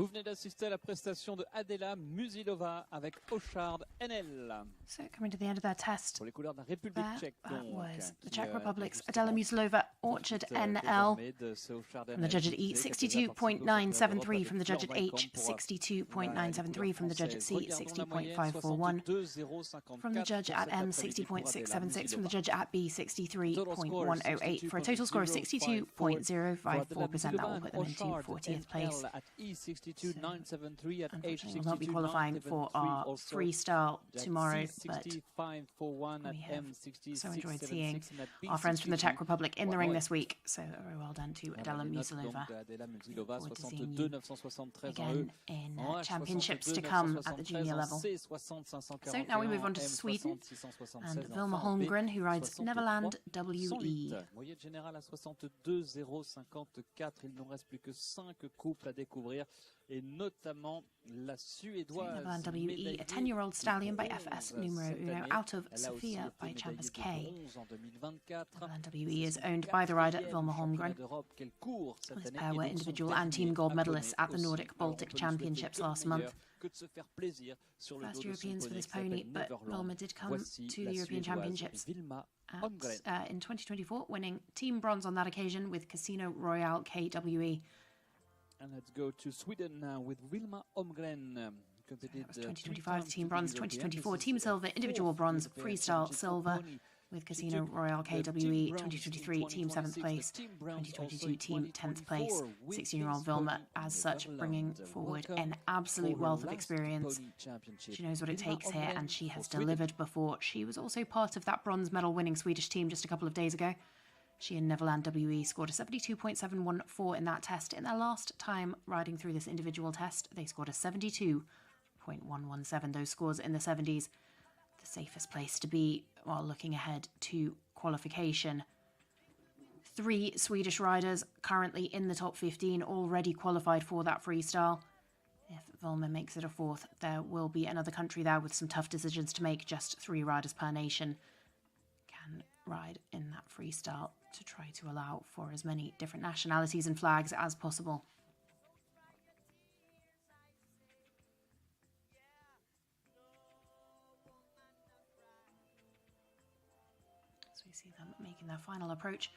Vous venez d'assister à la prestation de Adela Musilova avec Oshard NL. So coming to the end of their test, Pour les couleurs de la République that tchèque, was the qui, Czech Republic's justement, Adela Musilova, Orchard NL. From the judge at E, 62.973 from the judge at H, 62.973 from the judge at C, 60.541 from the judge at M, 60.676 from the judge at B, 63.108 for a total score of 62.054%. That will put them into 40th place. Unfortunately, we'll not be qualifying for our freestyle tomorrow, but we have so enjoyed seeing our friends from the Czech Republic in the ring this week. So very well done to Adela Musilova. Forward to seeing you again in championships to come at the junior level. So now we move on to Sweden and Vilma Holmgren, who rides Neverland WE. Moyenne générale à 62,054. Il nous reste plus que 5 couples à découvrir, et notamment la suédoise. Neverland WE, a 10-year-old stallion by FS numero uno out of Sofia by Chambers K. Neverland WE is owned by the rider Vilma Holmgren. This pair were individual and team gold medalists at the Nordic Baltic Championships last month. First Europeans for this pony, but Vilma did come to the European Championships in 2024, winning team bronze on that occasion with Casino Royale KWE. And let's go to Sweden now with Vilma Holmgren. That was 2025 team bronze, 2024 team silver, individual bronze, freestyle silver with Casino Royale KWE, 2023 team 7th place, 2022 team 10th place. 16-year-old Vilma, as such, bringing forward an absolute wealth of experience. She knows what it takes here, and she has delivered before. She was also part of that bronze medal winning Swedish team just a couple of days ago. She and Neverland WE scored a 72.714 in that test. In their last time riding through this individual test, they scored a 72.117. Those scores in the 70s. The safest place to be while looking ahead to qualification. 3 Swedish riders currently in the top 15, already qualified for that freestyle. If Vilma makes it a 4th, there will be another country there with some tough decisions to make. Just 3 riders per nation can ride in that freestyle to try to allow for as many different nationalities and flags as possible. So we see them making their final approach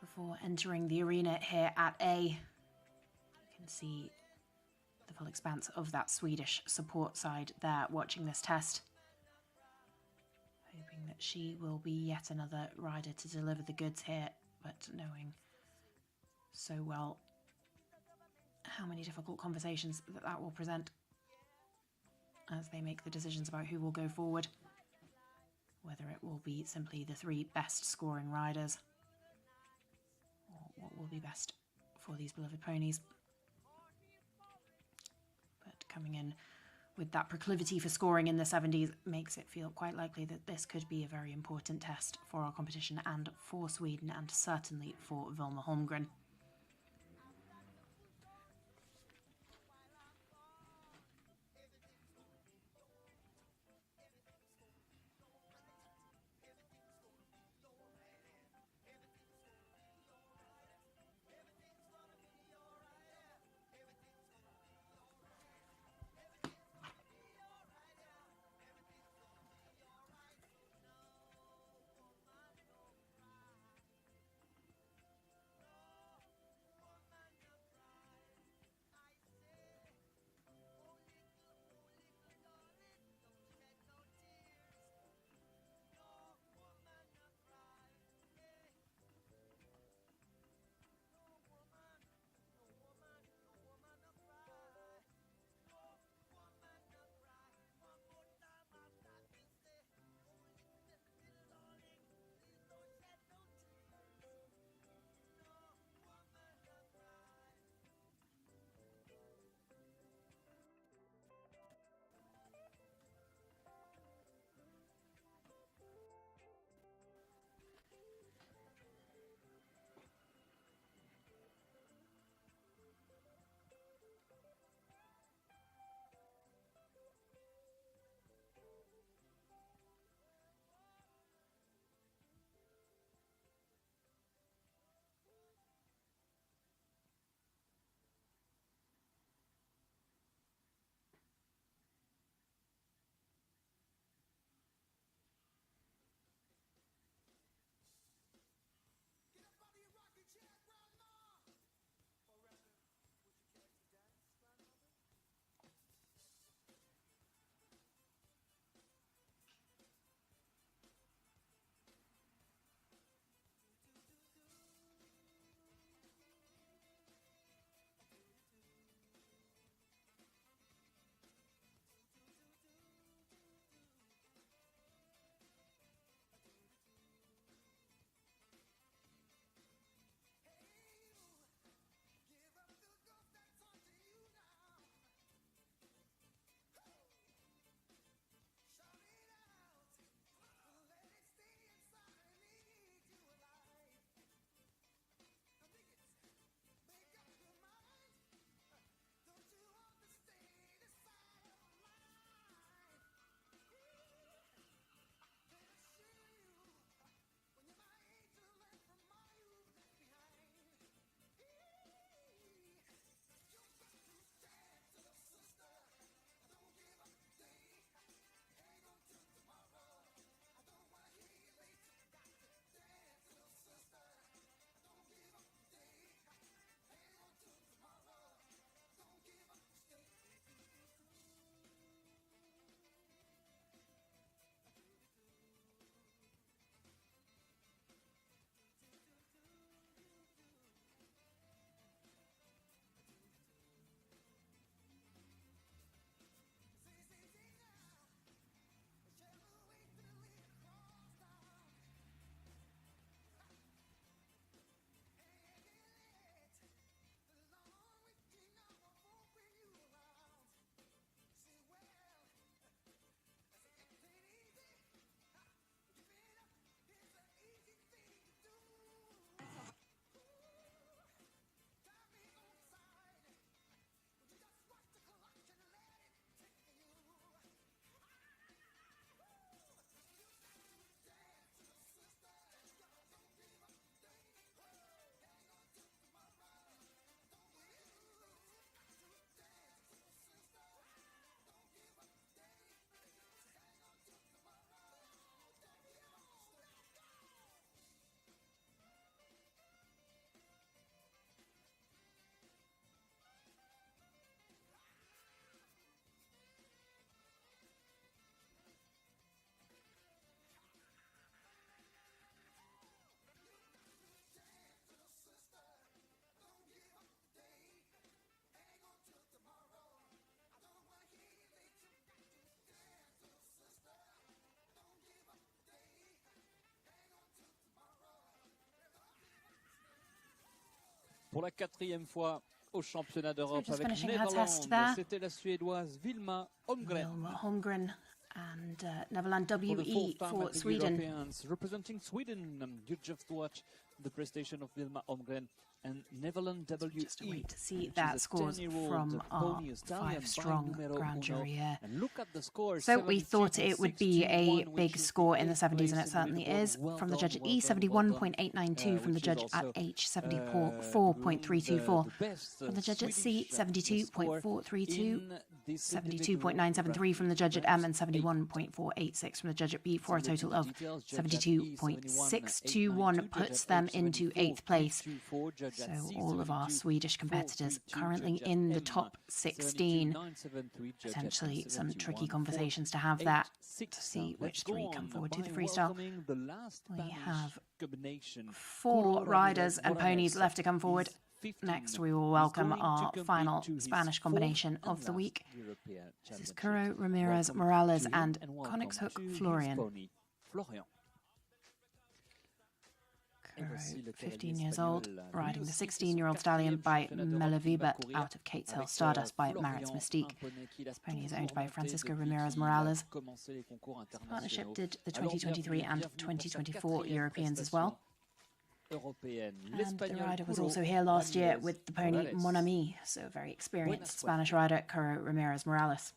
before entering the arena here at A. You can see the full expanse of that Swedish support side there watching this test. Hoping that she will be yet another rider to deliver the goods here, but knowing so well how many difficult conversations that will present as they make the decisions about who will go forward, whether it will be simply the 3 best scoring riders or what will be best for these beloved ponies. But coming in with that proclivity for scoring in the 70s makes it feel quite likely that this could be a very important test for our competition and for Sweden, and certainly for Vilma Holmgren. pour la 4e fois au championnat d'Europe just avec finishing her Netherlands. test there. C'était la Suédoise Vilma Holmgren. Wilma Holmgren and Neverland For the WE fourth time for at the Sweden. Europeans, representing Sweden. You just watch the prestation of Vilma Holmgren and Netherlands WE. Just wait to see She's that a scores 10-year-old from our pony stallion by 5-strong numero Grand uno. Jury here. And look at the score, So we thought it would be a 71, big which is score the in the 8th 70s, and place it in the certainly leaderboard. is. Well From the done, judge at well E, done, well done. 71.892, from the Which is judge at also, H, 74.324. the best, From the judge at C, Swedish, score 72.432. in this 72.973 from the judge at M, and 71.486 from the judge at B, for a total of 72.621 puts them into 8th place. So all of our Swedish competitors currently in the top 16. Potentially some tricky conversations to have that to see which three come forward to the freestyle. We have 4 riders and ponies left to come forward. Next, we will welcome our final Spanish combination of the week. This is Curo, Ramirez, Morales, and Koenigshoek, Florian. Curo, 15 years old, riding the 16-year-old stallion by Melevibet out of Kate's Hill Stardust by Maritz Mystique. This pony is owned by Francisco Ramirez Morales. Partnership did the 2023 and 2024 Europeans as well. And the rider was also here last year with the pony Mon Ami, so a very experienced Spanish rider, Curo Ramirez Morales.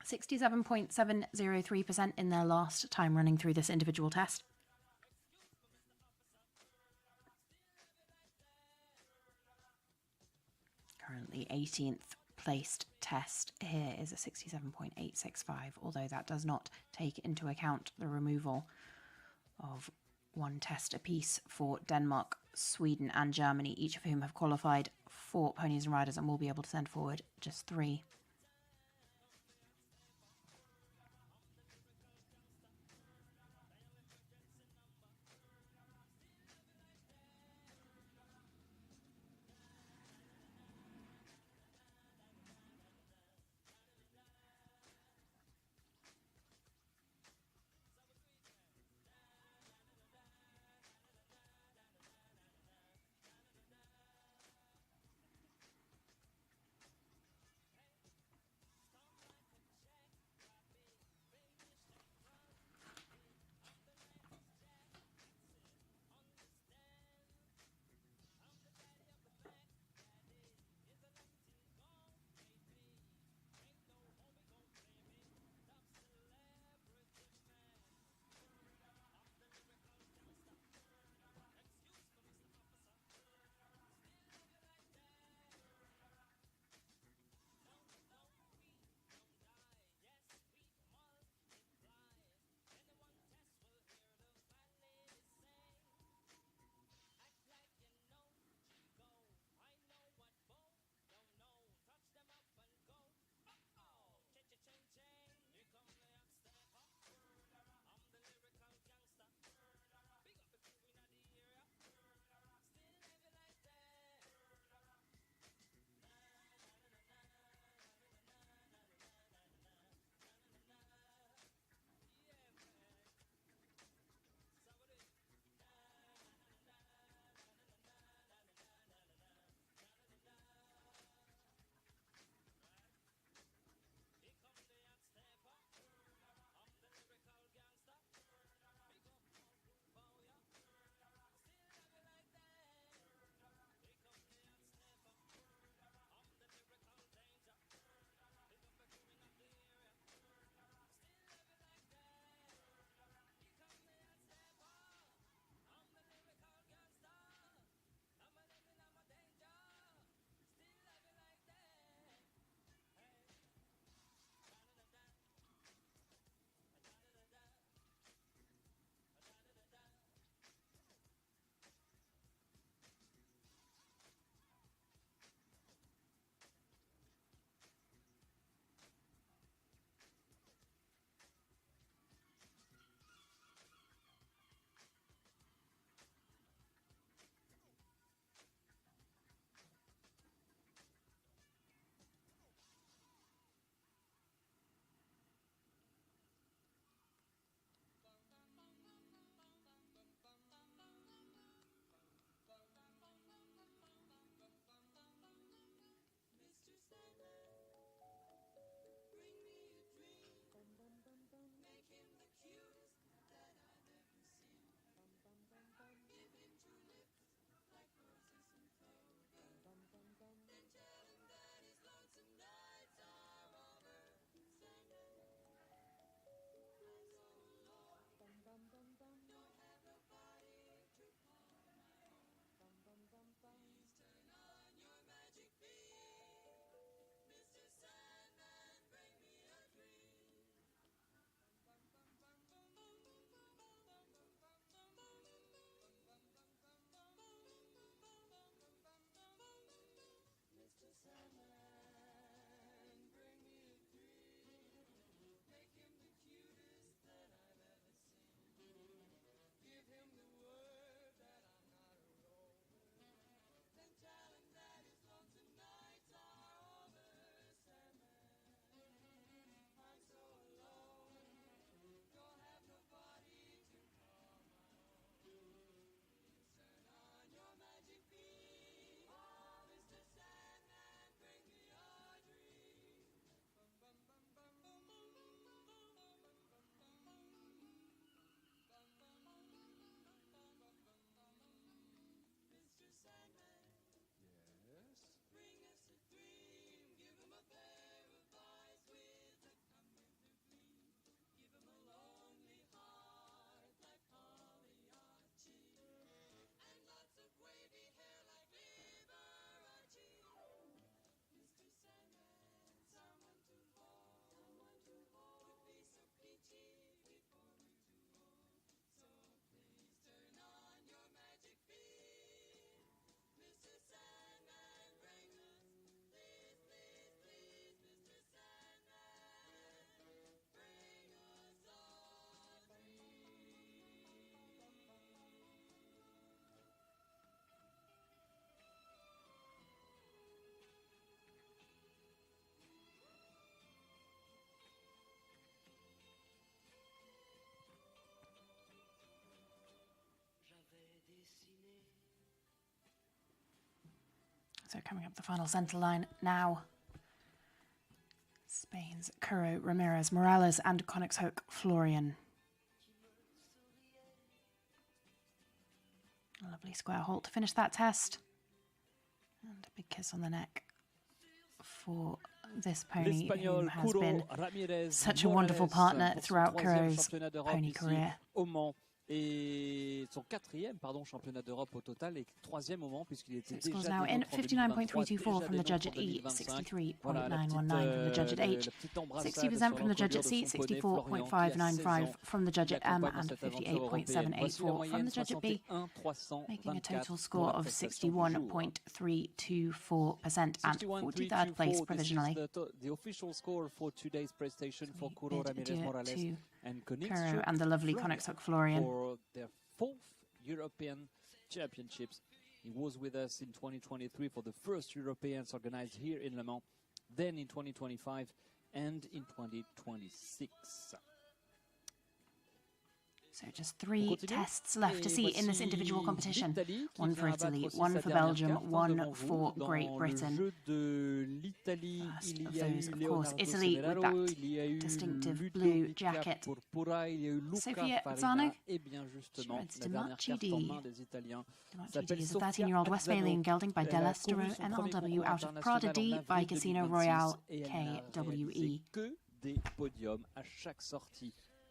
67.703% in their last time running through this individual test. Currently 18th placed test here is a 67.865, although that does not take into account the removal of 1 test apiece for Denmark, Sweden and Germany, each of whom have qualified for ponies and riders and will be able to send forward just 3. So coming up the final centre line now. Spain's Curro, Ramirez, Morales and Koenigshoek, Florian. A lovely square halt to finish that test. And a big kiss on the neck for this pony who has been such a wonderful partner throughout Curro's pony career. Et son quatrième championnat d'Europe au total et troisième au Mans puisqu'il était so déjà now in 59.324 from the judge at E, 63.919 from the judge at H, 60% from the judge at C, 64.595 from the judge at M, and 58.784 from the judge at B, making a total score of 61.324% and 43rd place provisionally. The official score for today's prestation for Curro, Ramirez, Morales and Curro and the lovely Koenigshoek Florian for their 4th European Championships. He was with us in 2023 for the first Europeans organized here in Le Mans, then in 2025 and in 2026. So just 3 tests left to see in this individual competition. One for Italy, one for Belgium, one for Great Britain. First of those, of course, Italy with that distinctive blue jacket. Sofia Azzano, she rides Dimachi D. Dimachi D is a 13-year-old Westphalian gelding by Delestero NLW out of Prada D by Casino Royale KWE.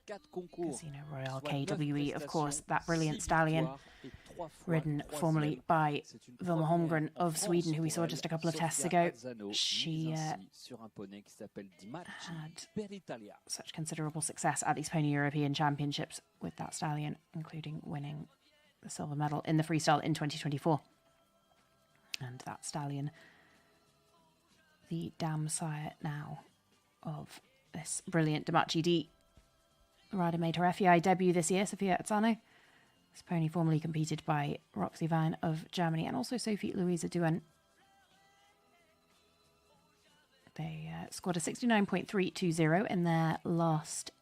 Casino Royale KWE, of course, that brilliant stallion, ridden formerly by Vilma Holmgren of Sweden, who we saw just a couple of tests ago. She had such considerable success at these Pony European Championships with that stallion, including winning the silver medal in the freestyle in 2024. And that stallion, the dam sire now of this brilliant Dimachi D. The rider made her FEI debut this year, Sofia Azzano. This pony formerly competed by Roxy Vine of Germany and also Sophie Louisa Duen. They scored a 69.320 in their last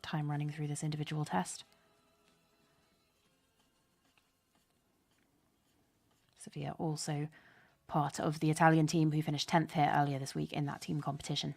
time running through this individual test. Sofia also part of the Italian team who finished 10th here earlier this week in that team competition.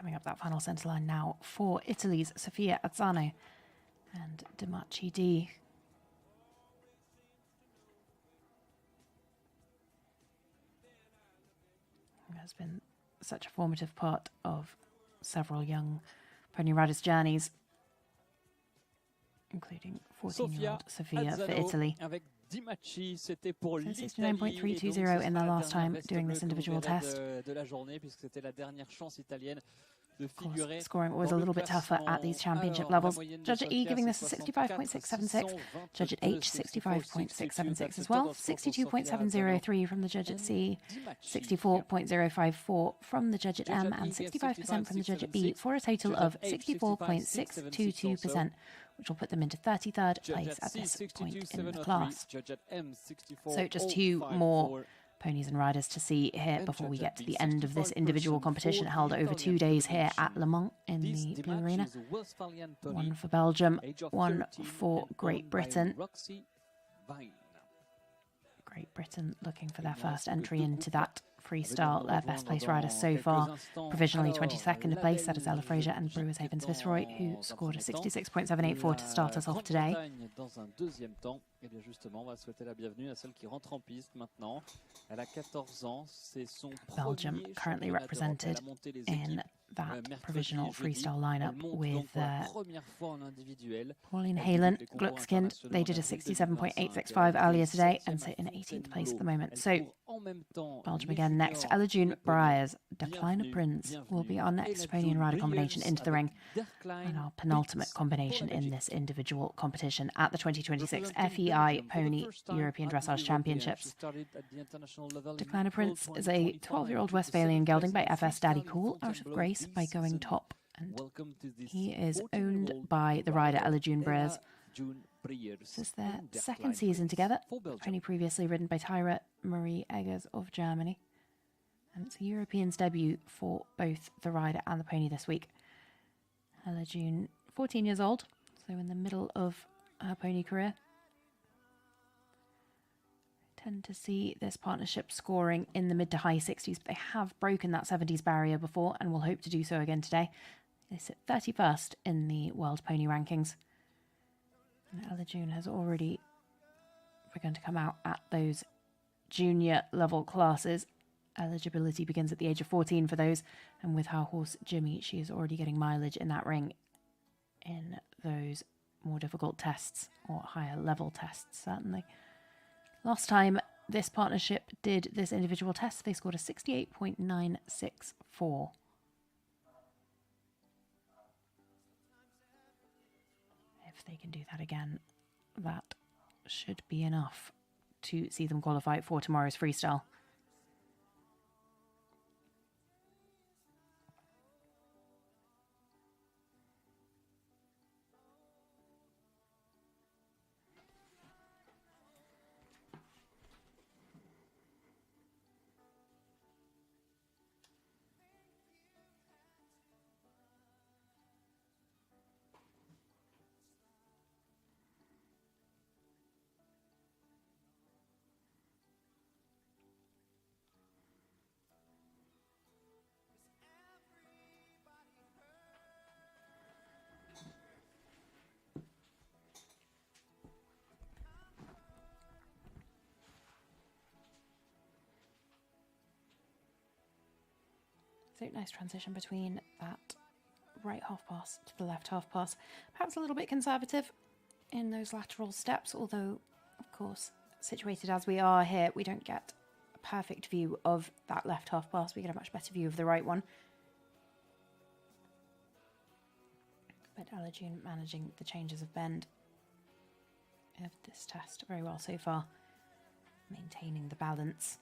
Coming up that final centre line now for Italy's Sofia Azzano and Dimachi D. It has been such a formative part of several young pony riders' journeys, including 14-year-old Sofia for Italy. Dimachi, c'était pour l'Italie. 69.320 in their last time doing this individual test. De la journée, puisque c'était la dernière chance italienne de figurer. Scoring always a little bit tougher at these championship levels. Judge at E giving this a 65.676. Judge at H 65.676 as well. 62.703 from the judge at C. 64.054 from the judge at M and 65% from the judge at B for a total of 64.622%. Which will put them into 33rd place at this point in the class. So just two more ponies and riders to see here before we get to the end of this individual competition held over 2 days here at Le Mans in the Blue Arena. One for Belgium, one for Great Britain. Great Britain looking for their first entry into that freestyle, their best place rider so far. Provisionally 22nd place, that is Ella Fraser and Brewers Havens Viceroy, who scored a 66.784 to start us off today. Et bien justement, on va souhaiter la bienvenue à celle qui rentre en piste maintenant. Elle a 14 ans, c'est son Belgium currently represented in that provisional freestyle lineup with Pauline Halen, Gluckskind. They did a 67.865 earlier today and sit in 18th place at the moment. So Belgium again next. Ella June Briers, Decliner Prince will be our next pony and rider combination into the ring and our penultimate combination in this individual competition at the 2026 FEI Pony European Dressage Championships. Decliner Prince is a 12-year-old Westphalian gelding by FS Daddy Cool out of Grace by going top, and he is owned by the rider Ella June Briers. This is their second season together, only previously ridden by Tyra Marie Eggers of Germany. And it's a European's debut for both the rider and the pony this week. Ella June, 14 years old, so in the middle of her pony career. Tend to see this partnership scoring in the mid to high 60s, but they have broken that 70s barrier before and will hope to do so again today. They sit 31st in the World Pony Rankings. And Ella June has already begun to come out at those junior level classes. Eligibility begins at the age of 14 for those, and with her horse Jimmy, she is already getting mileage in that ring in those more difficult tests, or higher level tests certainly. Last time this partnership did this individual test, they scored a 68.964. If they can do that again, that should be enough to see them qualify for tomorrow's freestyle. So nice transition between that right half pass to the left half pass. Perhaps a little bit conservative in those lateral steps, although, of course, situated as we are here, we don't get a perfect view of that left half pass. We get a much better view of the right one. But Ella June managing the changes of bend of this test very well so far, maintaining the balance.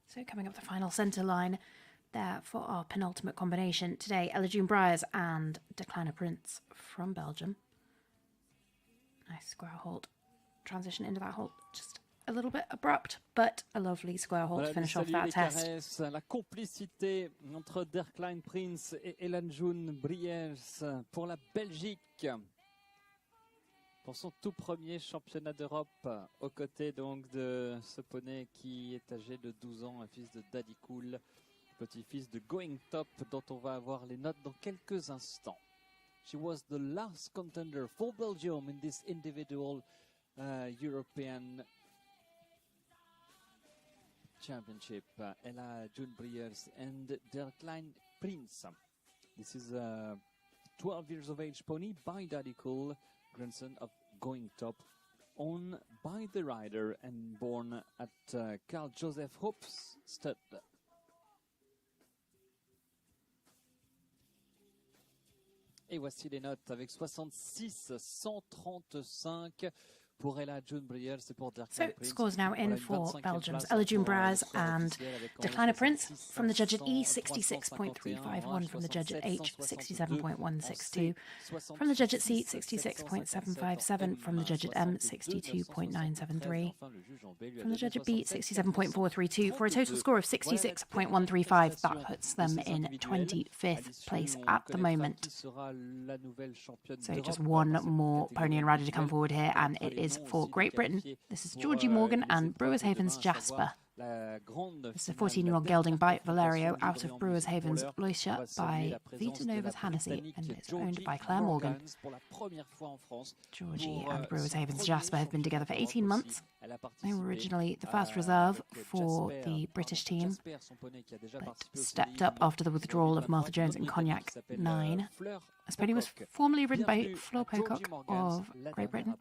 So coming up the final centre line there for our penultimate combination today, Ella-June Bryers and Declana Prince from Belgium. Nice square hold. Transition into that hold, just a little bit abrupt, but a lovely square hold to finish off that test. Caresses, la complicité entre Declana Prince et Ella-June Bryers pour la Belgique. Pour son tout premier championnat d'Europe, aux côtés donc de ce poney qui est âgé de 12 ans, un fils de Daddy Cool, petit-fils de Going Top, dont on va avoir les notes dans quelques instants. She was the last contender for Belgium in this individual European Championship. Ella-June Bryers and Declana Prince. This is a 12 years of age pony by Daddy Cool, grandson of Going Top, owned by the rider and born at Carl Joseph Hope's stud. Et voici les notes avec 66-135 pour Ella-June Bryers et pour Declana Prince. So scores now in for Belgium's Ella-June Bryers and Declana Prince. From the judge at E, 66.351. From the judge at H, 67.162. From the judge at C, 66.757. From the judge at M, 62.973. From the judge at B, 67.432. For a total score of 66.135. That puts them in 25th place at the moment. So just one more pony and rider to come forward here, and it is for Great Britain. This is Georgie Morgan and Brewers Haven's Jasper. This is a 14-year-old gelding by Valerio out of Brewers Haven's Loisha by Vita Nova's Hennessy, and it's owned by Claire Morgan. Georgie and Brewers Haven's Jasper have been together for 18 months. They were originally the first reserve for the British team, but stepped up after the withdrawal of Martha Jones and Cognac 9. This pony was formerly ridden by Fleur Pocock of Great Britain.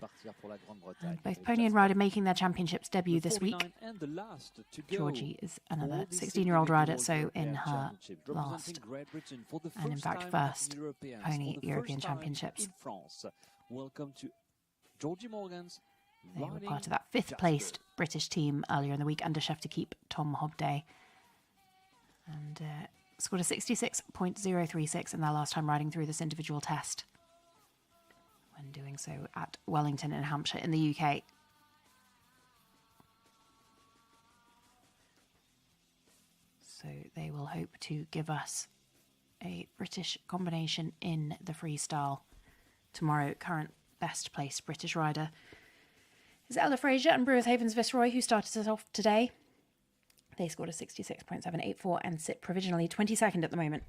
And both pony and rider making their championships debut this week. Georgie is another 16-year-old rider, so in her last, and in fact first, pony European Championships. Welcome to Georgie Morgan's. They were part of that fifth-placed British team earlier in the week under chef de keep Tom Hobday. And scored a 66.036 in their last time riding through this individual test, when doing so at Wellington in Hampshire in the UK. So they will hope to give us a British combination in the freestyle tomorrow. Current best placed British rider is Ella Fraser and Brewers Haven's Viceroy, who started us off today. They scored a 66.784 and sit provisionally 22nd at the moment.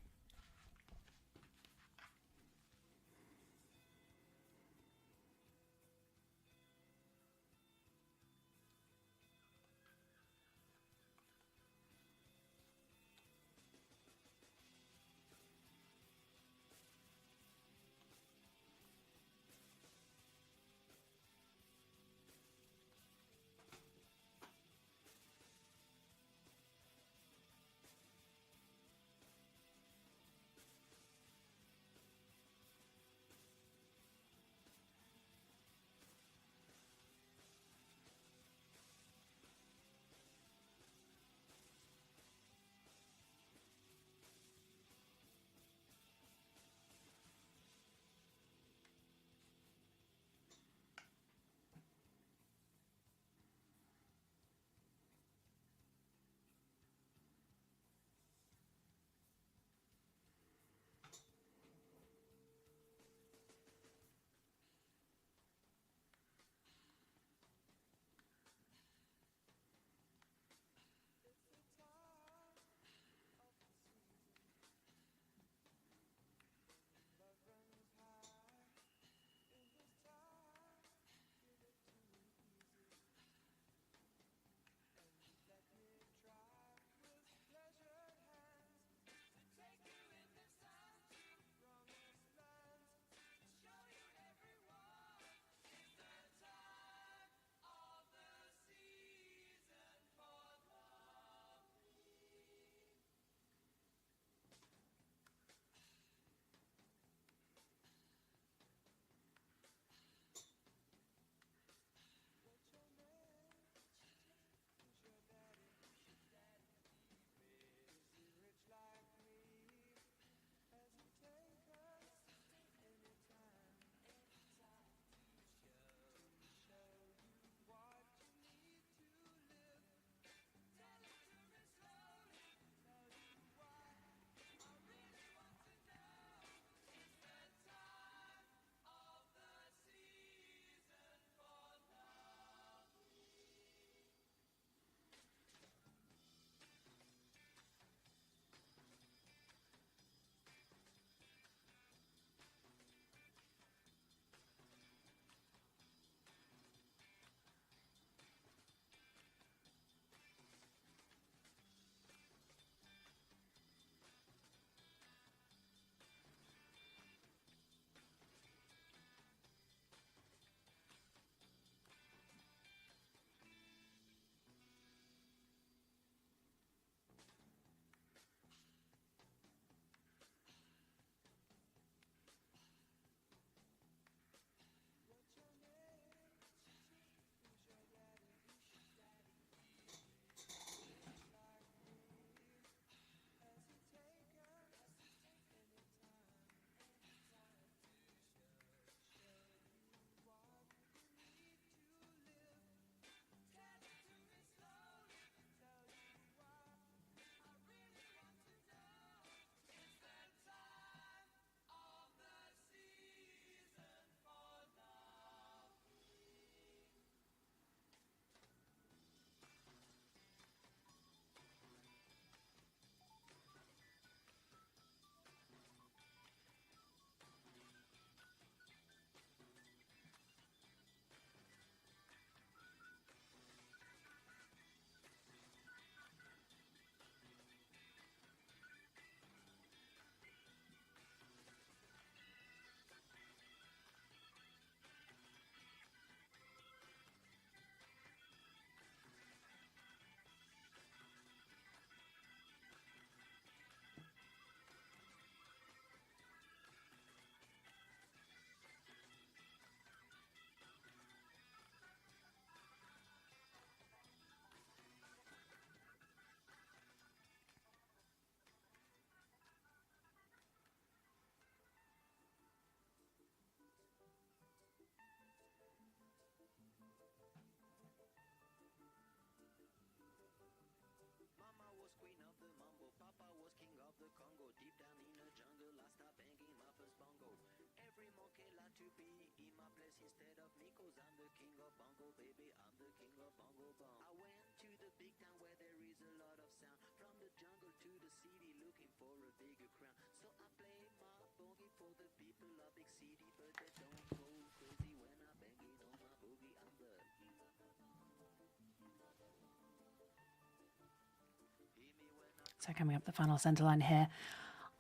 So coming up the final centre line here,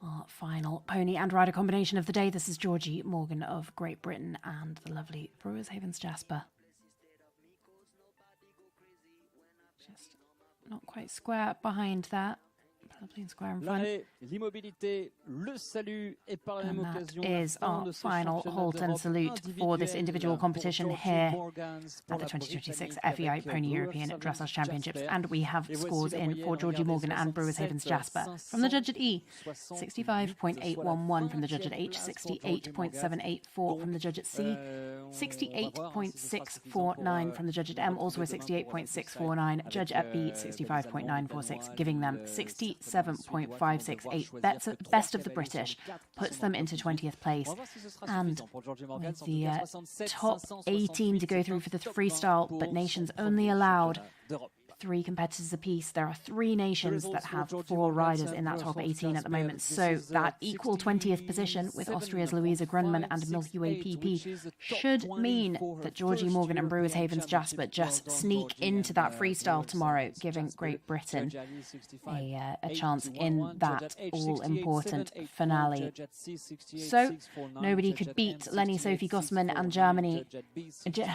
our final pony and rider combination of the day. This is Georgie Morgan of Great Britain and the lovely Brewers Havens Jasper. Just not quite square behind that. Lovely and square in front. L'immobilité, le salut, et par la même occasion, that is our final halt and salute for this individual competition here at the 2026 FEI Pony European Dressage Championships. And we have scores in for Georgie Morgan and Brewers Havens Jasper. From the judge at E, 65.811 from the judge at H, 68.784 from the judge at C, 68.649 from the judge at M, also a 68.649. Judge at B, 65.946, giving them 67.568. Best of the British, puts them into 20th place. And with the top 18 to go through for the freestyle, but nations only allowed 3 competitors apiece. There are 3 nations that have 4 riders in that top 18 at the moment. So that equal 20th position with Austria's Louisa Grunman and Milky Way PP should mean that Georgie Morgan and Brewers Havens Jasper just sneak into that freestyle tomorrow, giving Great Britain a chance in that all-important finale. So nobody could beat Lenny Sophie Gossman and Germany.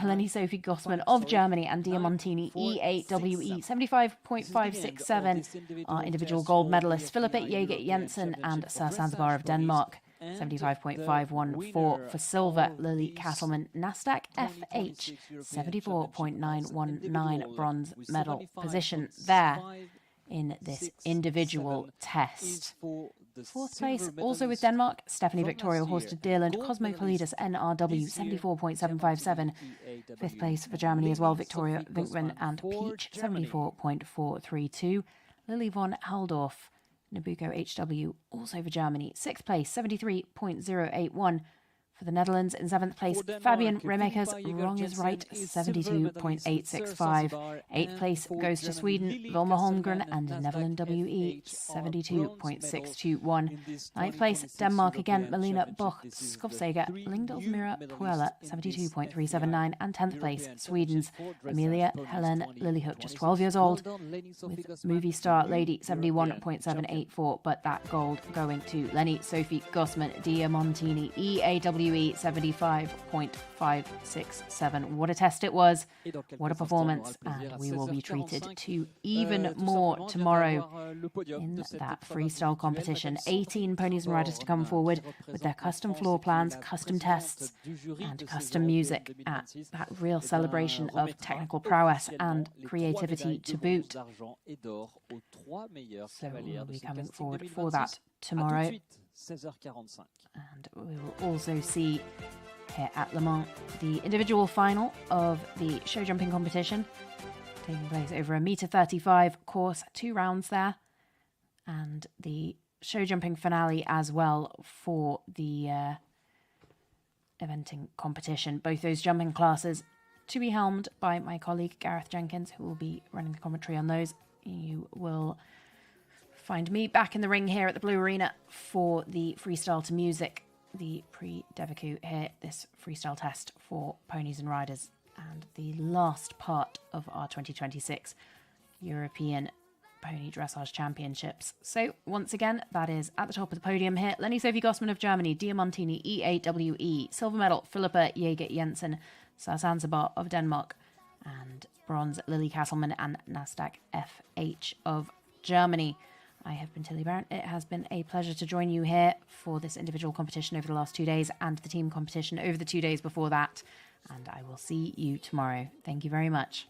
Lenny Sophie Gossman of Germany and Diamantini E8WE 75.567. Our individual gold medalists Philippa Jaeger Jensen and Sir Sansabar of Denmark. 75.514 for silver, Lily Castleman, Nasdaq FH, 74.919 bronze medal position there in this individual test. 4th place, also with Denmark, Stephanie Victoria Horsted Deerland, Cosmopolitas NRW, 74.757. 5th place for Germany as well, Victoria Winkman and Peach, 74.432. Lily von Haldorf, Nabucco HW, also for Germany. 6th place, 73.081. For the Netherlands, in 7th place, Fabian Remakers, wrong is right, 72.865. 8th place goes to Sweden, Vilma Holmgren and Neverland WE, 72.621. 9th place, Denmark again, Melina Boch, Skovsager, Lingdalsmira Puella, 72.379. And 10th place, Sweden's Amelia Helen Lillyhook, just 12 years old, with movie star Lady, 71.784. But that gold going to Lenny Sophie Gossman, Diamantini, EAW 75.567. What a test it was. What a performance. And we will be treated to even more tomorrow in that freestyle competition. 18 ponies and riders to come forward with their custom floor plans, custom tests and custom music at that real celebration of technical prowess and creativity to boot. So we will be coming forward for that tomorrow. And we will also see here at Le Mans the individual final of the show jumping competition, taking place over a metre-35 course, 2 rounds there, and the show jumping finale as well for the eventing competition. Both those jumping classes to be helmed by my colleague Gareth Jenkins, who will be running the commentary on those. You will find me back in the ring here at the Blue Arena for the freestyle to music, the pre-Devaku here, this freestyle test for ponies and riders, and the last part of our 2026 European Pony Dressage Championships. So once again, that is at the top of the podium here, Lenny Sophie Gossman of Germany, Diamantini EAWE, silver medal Philippa Jaeger Jensen, Sir Sansabar of Denmark, and bronze Lily Castleman and Nasdaq FH of Germany. I have been Tilly Barron. It has been a pleasure to join you here for this individual competition over the last 2 days and the team competition over the 2 days before that. And I will see you tomorrow. Thank you very much.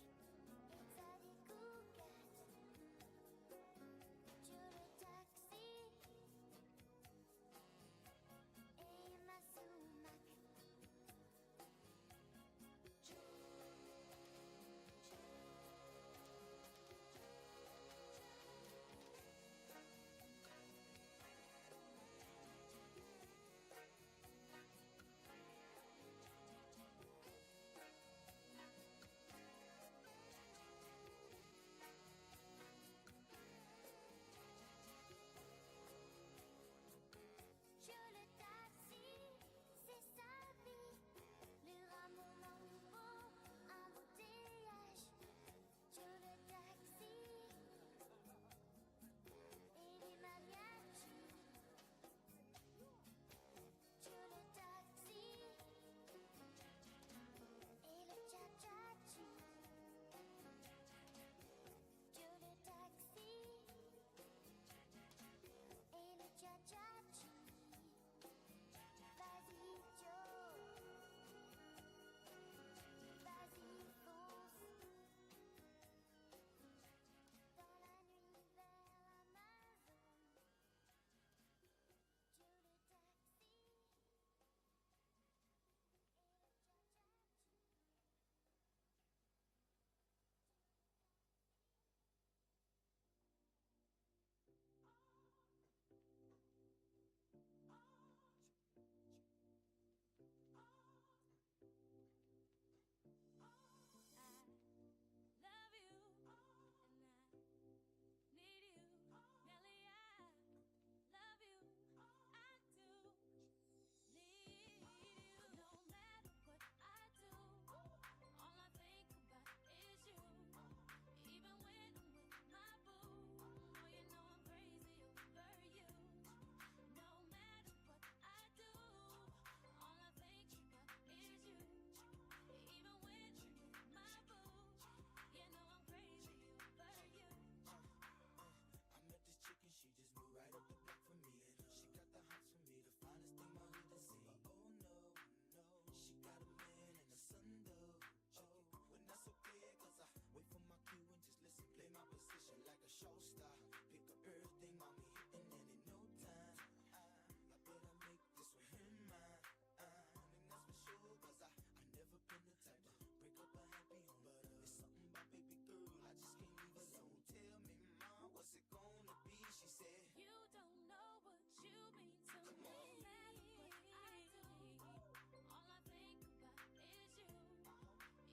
show star. Pick up everything, mommy, and then in no time, I better make this one him mine. And that's for sure, cause I never been the type to break up a happy home. But it's something about baby girl, I just can't leave alone. Tell me, mom, what's it gonna be? She said, you don't know what you mean to me. No matter what I do, all I think about is you.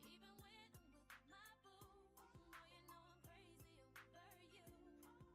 Even when I'm with my boo, boy, you know I'm crazy over you.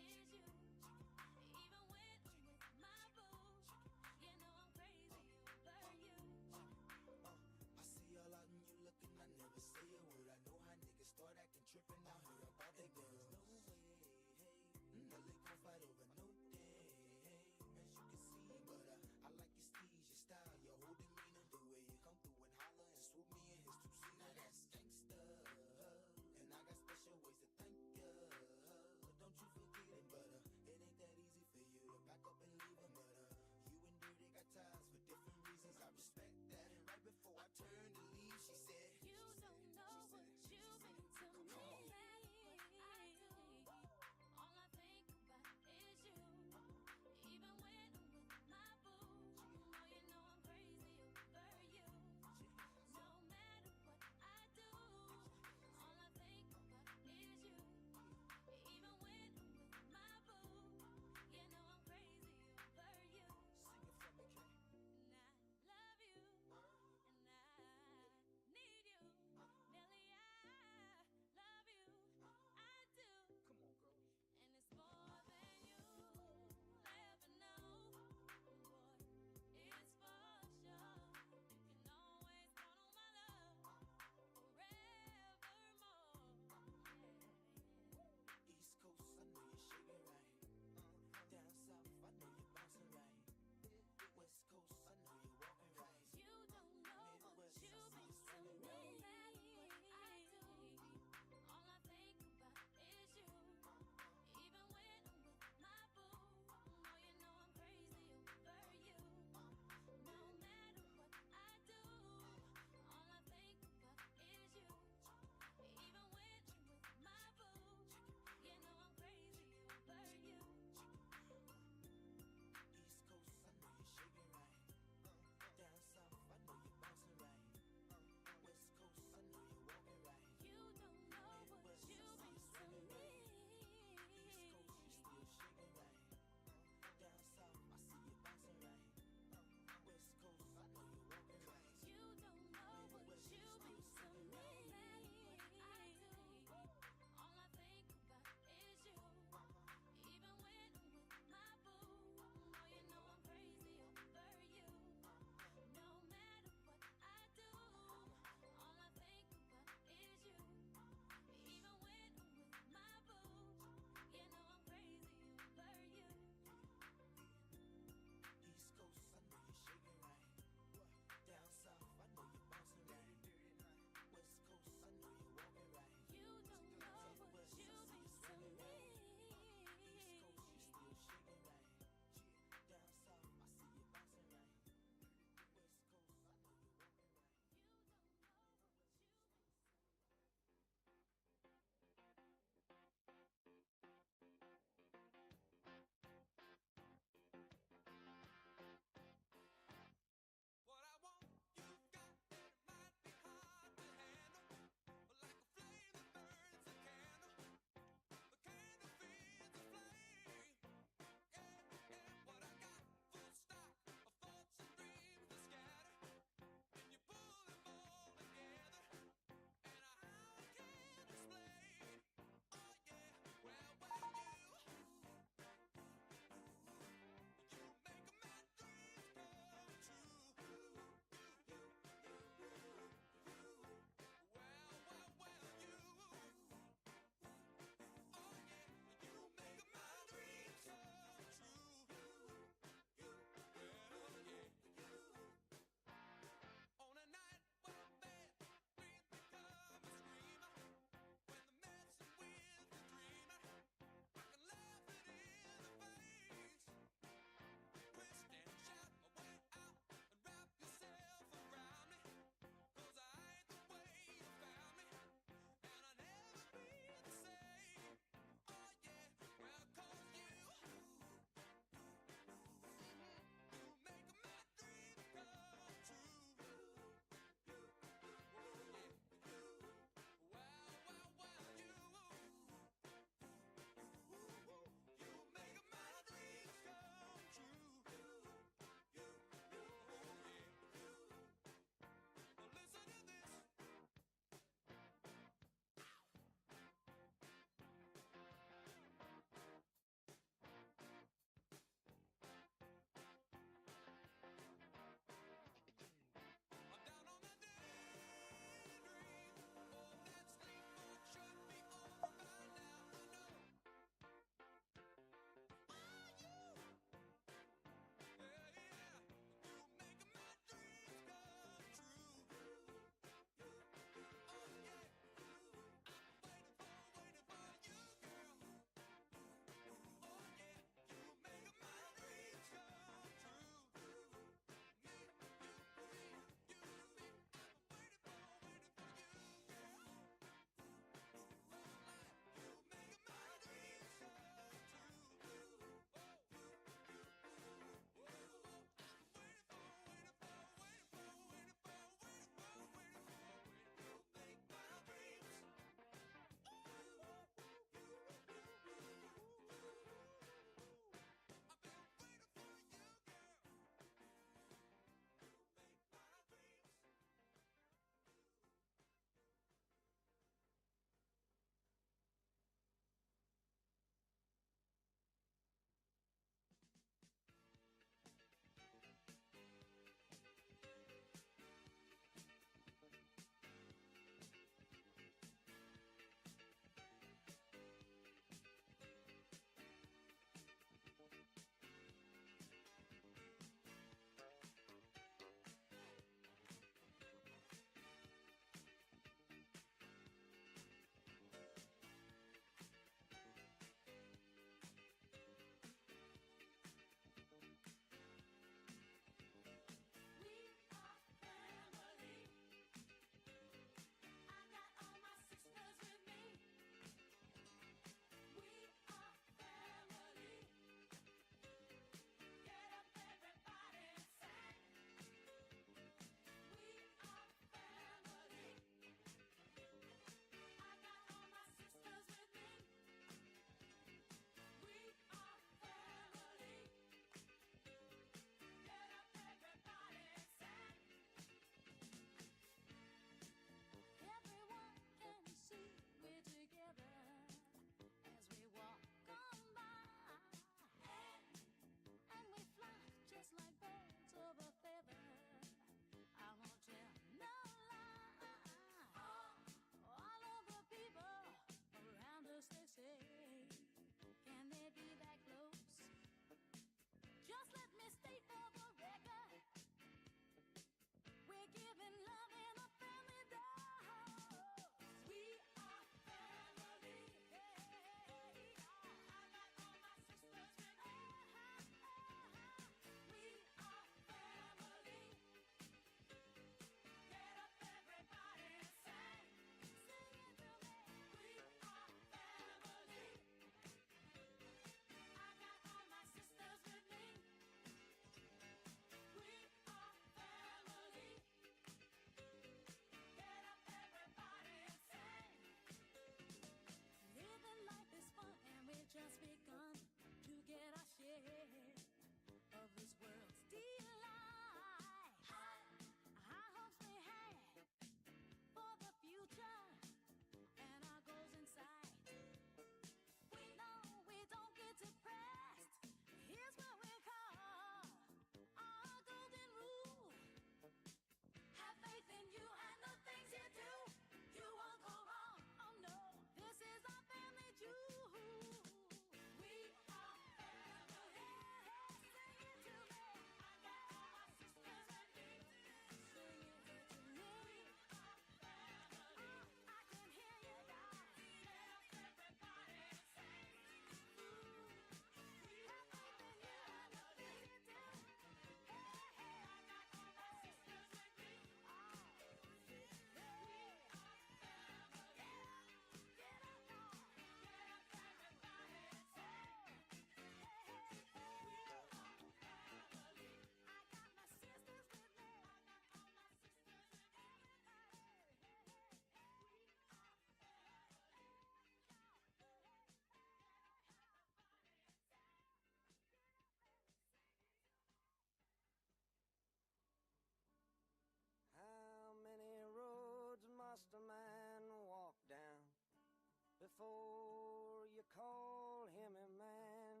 before you call him a man.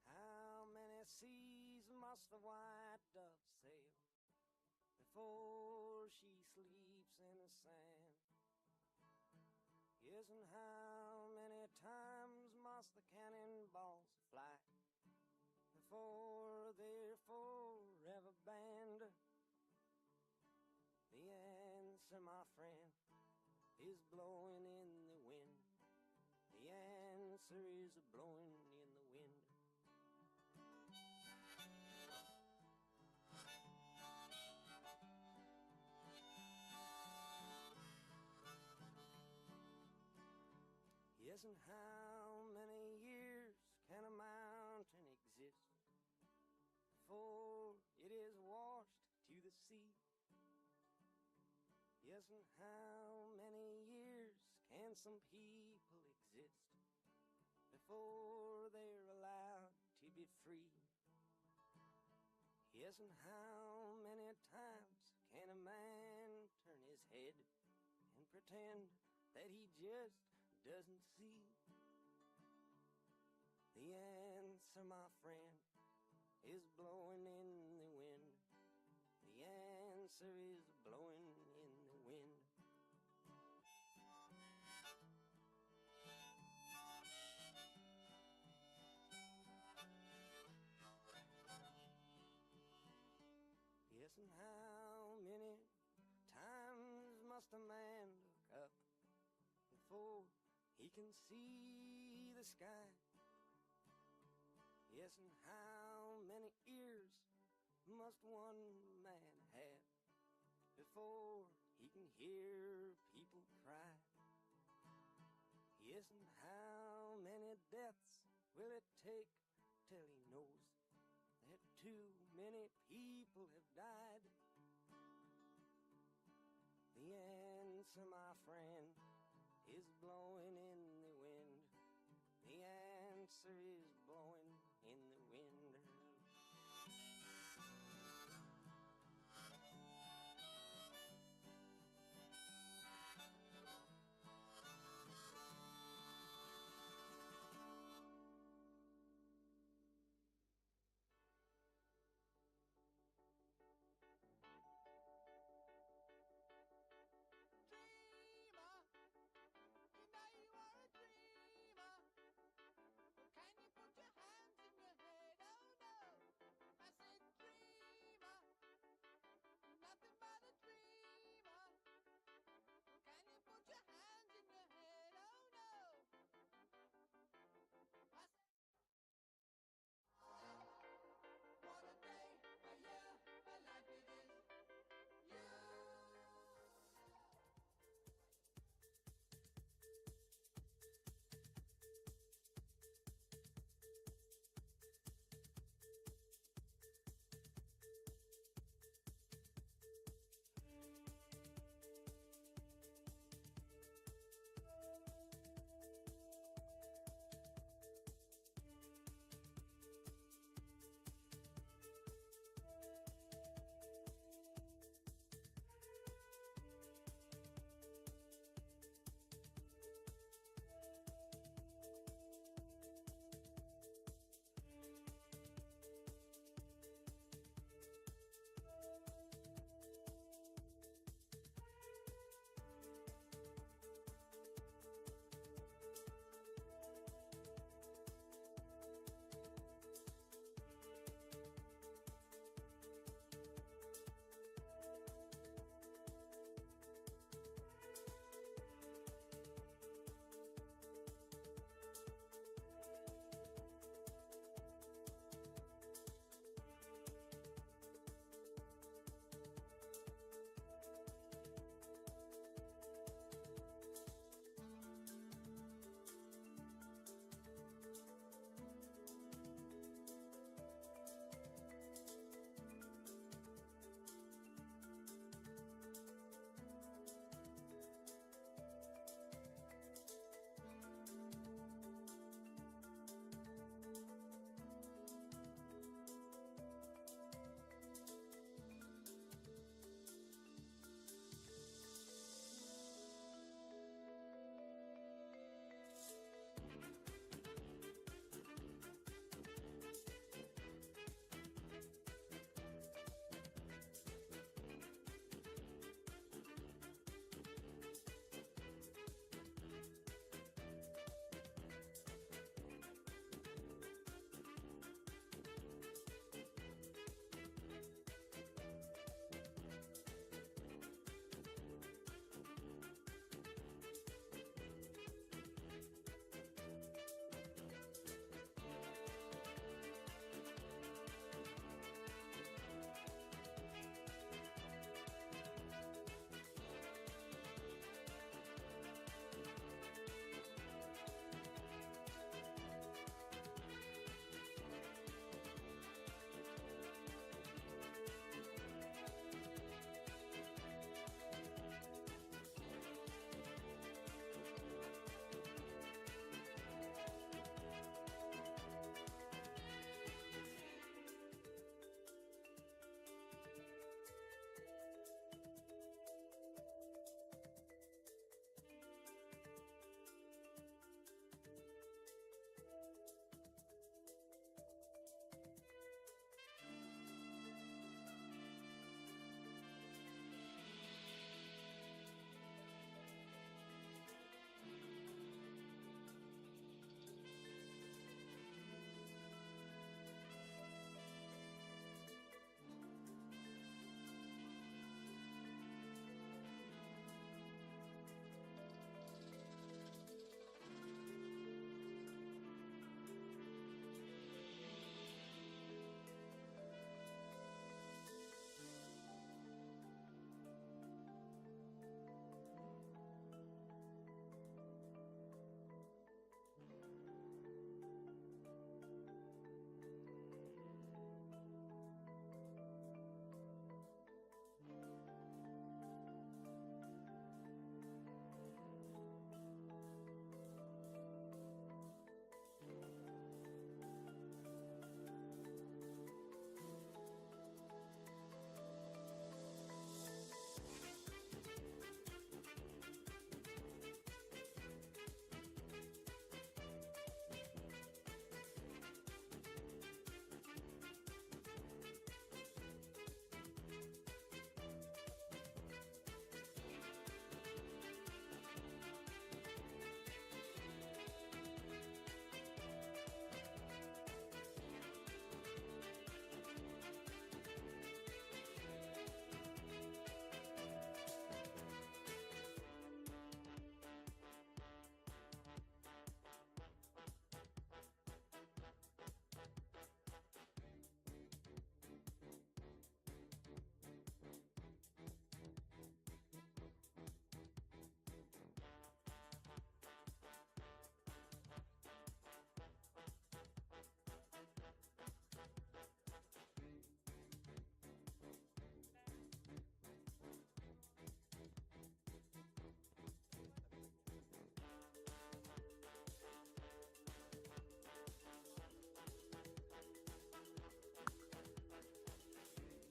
How many seas must the white dove sail before she sleeps in the sand? Yes, and how many times must the cannonballs fly before they're forever banned? The answer, my friend, is blowing in the wind. The answer is blowing in the wind. Yes, and how many years can a mountain exist before it is washed to the sea? Yes, and how many years can some people exist before they're allowed to be free? Yes, and how many times can a man turn his head and pretend that he just doesn't see? The answer, my friend, is blowing in the wind. The answer is blowing in the wind. Yes, and how many times must a man look up before he can see the sky? Yes, and how many ears must one man have before he can hear people cry? Yes, and how many deaths will it take till he knows that too many people have died? The answer, my friend, is blowing in the wind. The answer is blowing in the wind. Dreamer, you know you are a dreamer. But can you put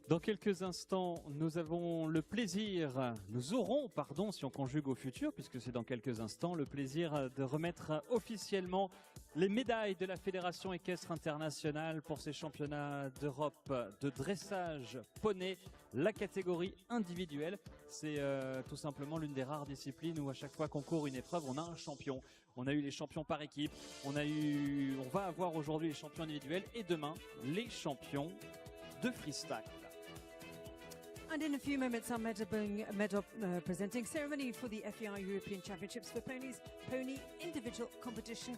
Dans quelques instants, nous aurons, pardon, si on conjugue au futur, puisque c'est dans quelques instants, le plaisir de remettre officiellement les médailles de la Fédération équestre internationale pour ces championnats d'Europe de dressage poney, la catégorie individuelle. C'est tout simplement l'une des rares disciplines où à chaque fois qu'on court une épreuve, on a un champion. On a eu les champions par équipe, on va avoir aujourd'hui les champions individuels et demain les champions de freestyle. And in a few moments, our medal presenting ceremony for the FEI European Championships for Ponies, Pony Individual Competition.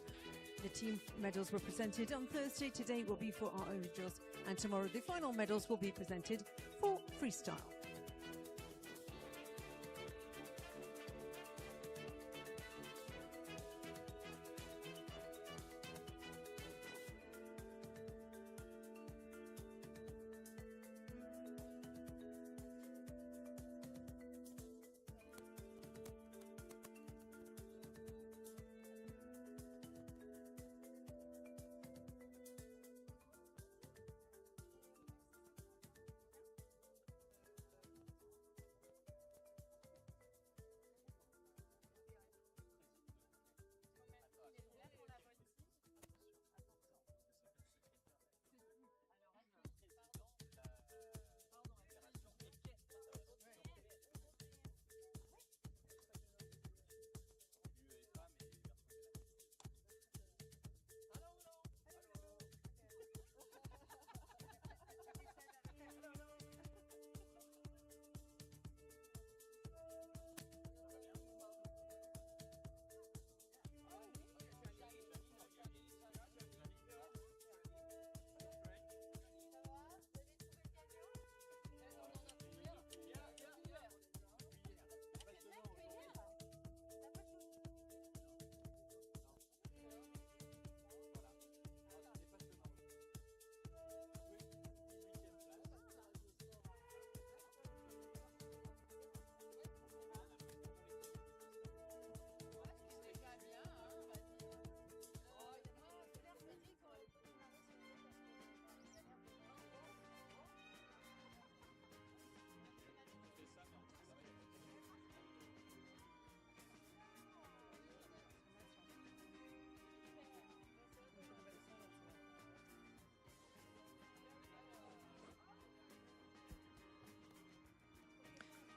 The team medals were presented on Thursday. Today will be for our individuals, and tomorrow the final medals will be presented for freestyle.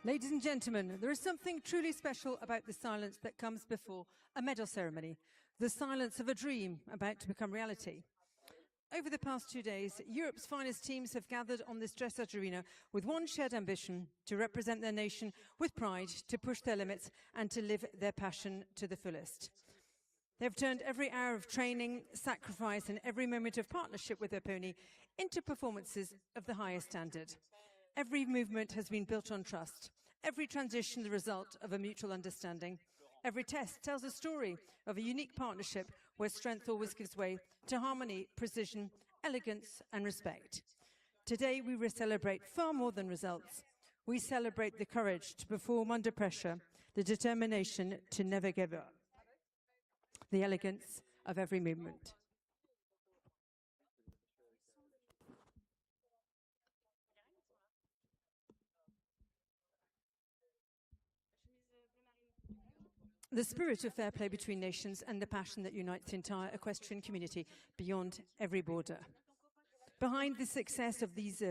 Ladies and gentlemen, there is something truly special about the silence that comes before a medal ceremony, the silence of a dream about to become reality. Over the past 2 days, Europe's finest teams have gathered on this dressage arena with one shared ambition: to represent their nation with pride, to push their limits, and to live their passion to the fullest. They've turned every hour of training, sacrifice, and every moment of partnership with their pony into performances of the highest standard. Every movement has been built on trust, every transition the result of a mutual understanding. Every test tells a story of a unique partnership where strength always gives way to harmony, precision, elegance, and respect. Today we celebrate far more than results. We celebrate the courage to perform under pressure, the determination to never give up, the elegance of every movement. The spirit of fair play between nations and the passion that unites the entire equestrian community beyond every border. Behind the success of these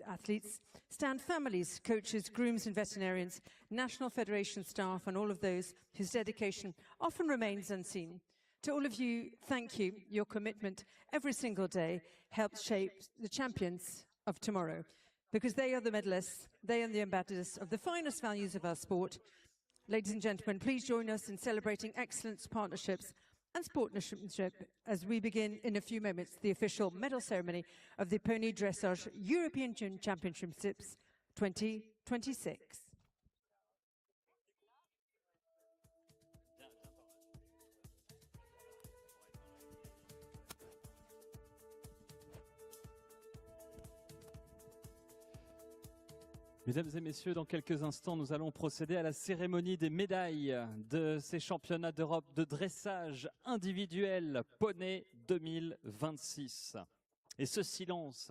athletes stand families, coaches, grooms and veterinarians, national federation staff and all of those whose dedication often remains unseen. To all of you, thank you. Your commitment every single day helps shape the champions of tomorrow, because they are the medalists, they are the ambassadors of the finest values of our sport. Ladies and gentlemen, please join us in celebrating excellence, partnerships and sportsmanship as we begin in a few moments the official medal ceremony of the Pony Dressage European Championships 2026. Mesdames et messieurs, dans quelques instants, nous allons procéder à la cérémonie des médailles de ces championnats d'Europe de dressage individuel poney 2026. Et ce silence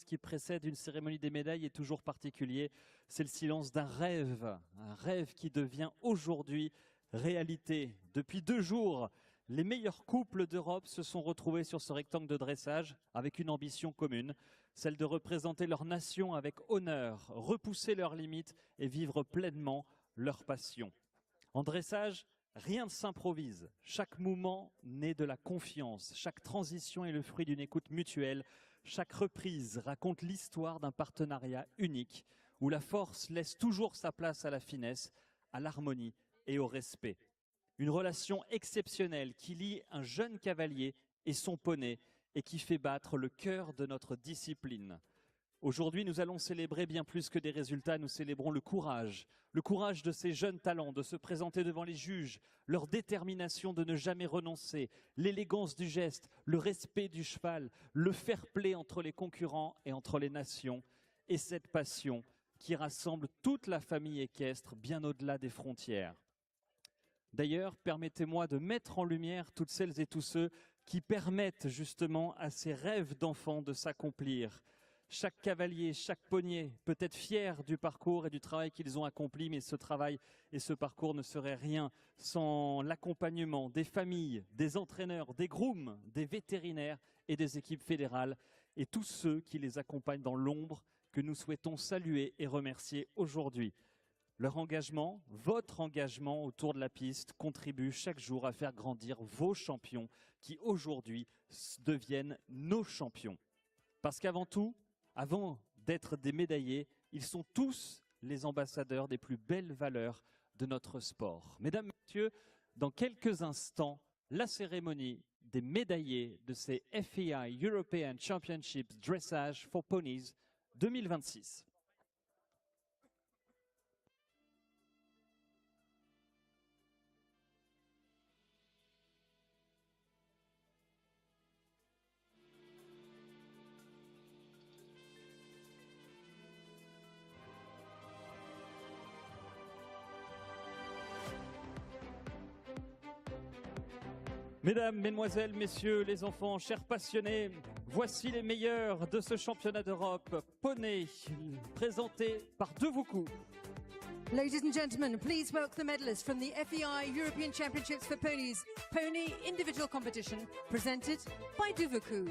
qui précède une cérémonie des médailles est toujours particulier. C'est le silence d'un rêve qui devient aujourd'hui réalité. Depuis 2 jours, les meilleurs couples d'Europe se sont retrouvés sur ce rectangle de dressage avec une ambition commune, celle de représenter leur nation avec honneur, repousser leurs limites et vivre pleinement leur passion. En dressage, rien ne s'improvise. Chaque mouvement naît de la confiance. Chaque transition est le fruit d'une écoute mutuelle. Chaque reprise raconte l'histoire d'un partenariat unique où la force laisse toujours sa place à la finesse, à l'harmonie et au respect. Une relation exceptionnelle qui lie un jeune cavalier et son poney et qui fait battre le cœur de notre discipline. Aujourd'hui, nous allons célébrer bien plus que des résultats, nous célébrons le courage de ces jeunes talents, de se présenter devant les juges, leur détermination de ne jamais renoncer, l'élégance du geste, le respect du cheval, le fair-play entre les concurrents et entre les nations, et cette passion qui rassemble toute la famille équestre bien au-delà des frontières. D'ailleurs, permettez-moi de mettre en lumière toutes celles et tous ceux qui permettent justement à ces rêves d'enfants de s'accomplir. Chaque cavalier, chaque poney peut être fier du parcours et du travail qu'ils ont accompli, mais ce travail et ce parcours ne seraient rien sans l'accompagnement des familles, des entraîneurs, des grooms, des vétérinaires et des équipes fédérales et tous ceux qui les accompagnent dans l'ombre que nous souhaitons saluer et remercier aujourd'hui. Leur engagement, votre engagement autour de la piste contribue chaque jour à faire grandir vos champions qui aujourd'hui deviennent nos champions. Parce qu'avant tout, avant d'être des médaillés, ils sont tous les ambassadeurs des plus belles valeurs de notre sport. Mesdames, Messieurs, dans quelques instants, la cérémonie des médaillés de ces FEI European Championships Dressage for Ponies 2026. Mesdames, Mesdemoiselles, Messieurs, les enfants, chers passionnés, voici les meilleurs de ce championnat d'Europe poney, présenté par De Vaucoux. Ladies and gentlemen, please welcome the medalists from the FEI European Championships for Ponies Pony Individual Competition, presented by Duvaku.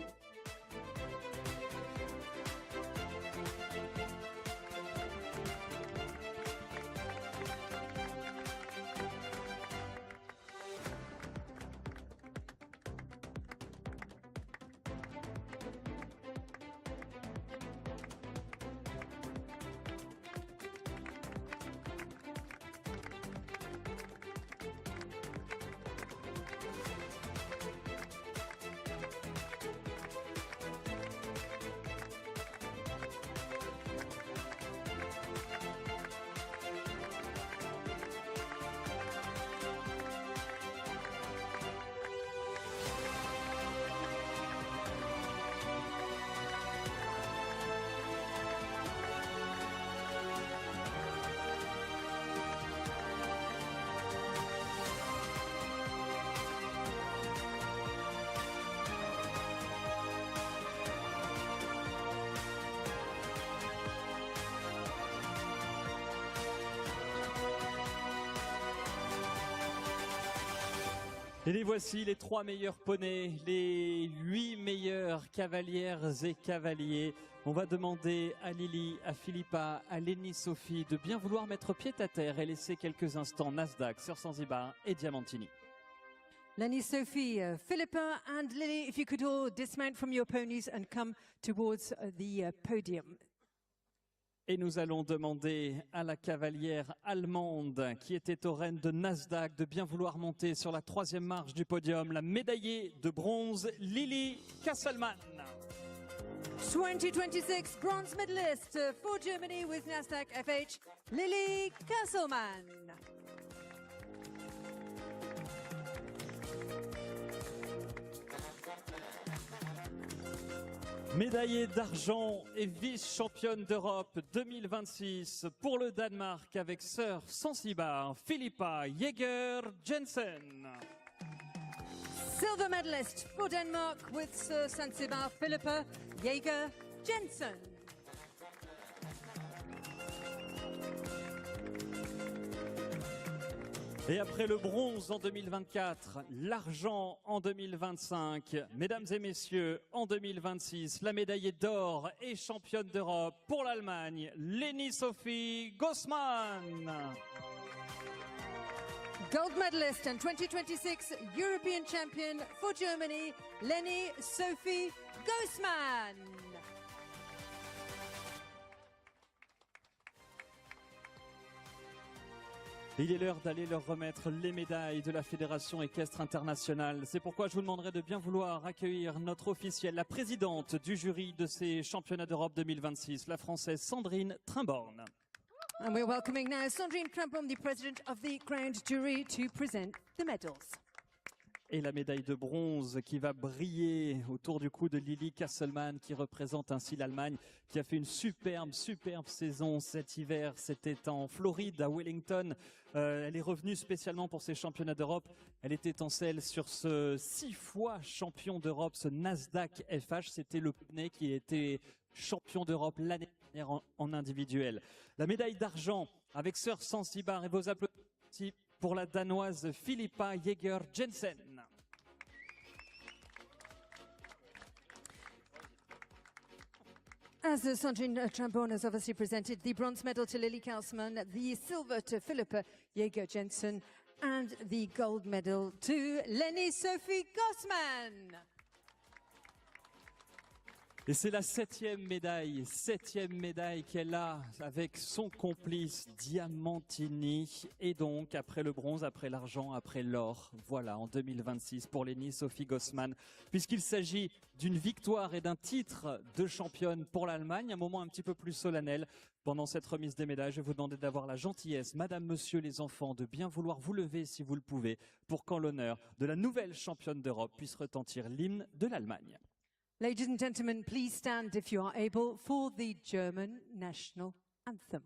Et les voici, les 3 meilleurs poneys, les 8 meilleures cavalières et cavaliers. On va demander à Lily, à Philippa, à Lénie Sophie de bien vouloir mettre pied à terre et laisser quelques instants Nasdaq, Sir Zanzibar et Diamantini. Lenny, Sophie, Philippa and Lily, if you could all dismount from your ponies and come towards the podium. Et nous allons demander à la cavalière allemande qui était aux rênes de Nasdaq de bien vouloir monter sur la 3e marche du podium, la médaillée de bronze Lily Kasselmann. 2026 bronze medalist for Germany with Nasdaq FH, Lily Kasselmann. Médaillée d'argent et vice-championne d'Europe 2026 pour le Danemark avec Sir Zanzibar, Philippa Jäger-Jensen. Silver medalist for Denmark with Sir Sansibar Philippa Jaeger Jensen. Et après le bronze en 2024, l'argent en 2025, mesdames et messieurs, en 2026, la médaillée d'or et championne d'Europe pour l'Allemagne, Leni Sophie Gossmann. Gold medalist and 2026 European champion for Germany, Leni Sophie Gossmann. Il est l'heure d'aller leur remettre les médailles de la Fédération équestre internationale. C'est pourquoi je vous demanderai de bien vouloir accueillir notre officielle, la présidente du jury de ces championnats d'Europe 2026, la Française Sandrine Trimborn. And we're welcoming now Sandrine Trimborn, the president of the crowned jury, to present the medals. Et la médaille de bronze qui va briller autour du cou de Lily Casselman, qui représente ainsi l'Allemagne, qui a fait une superbe saison cet hiver. C'était en Floride, à Wellington. Elle est revenue spécialement pour ces championnats d'Europe. Elle était en selle sur ce 6 fois champion d'Europe, ce Nasdaq FH. C'était le poney qui était champion d'Europe l'année dernière en individuel. La médaille d'argent avec Sir Sansibar et vos applaudissements pour la Danoise Philippa Jaeger Jensen. As Sandrine Trimborn has obviously presented the bronze medal to Lily Kausmann, the silver to Philippa Jaeger Jensen, and the gold medal to Leni Sophie Gossmann. Et c'est la septième médaille qu'elle a avec son complice Diamantini. Et donc, après le bronze, après l'argent, après l'or, voilà, en 2026 pour Leni Sophie Gossmann, puisqu'il s'agit d'une victoire et d'un titre de championne pour l'Allemagne, un moment un petit peu plus solennel. Pendant cette remise des médailles, je vais vous demander d'avoir la gentillesse, madame, monsieur, les enfants, de bien vouloir vous lever si vous le pouvez, pour qu'en l'honneur de la nouvelle championne d'Europe puisse retentir l'hymne de l'Allemagne. Ladies and gentlemen, please stand if you are able for the German national anthem.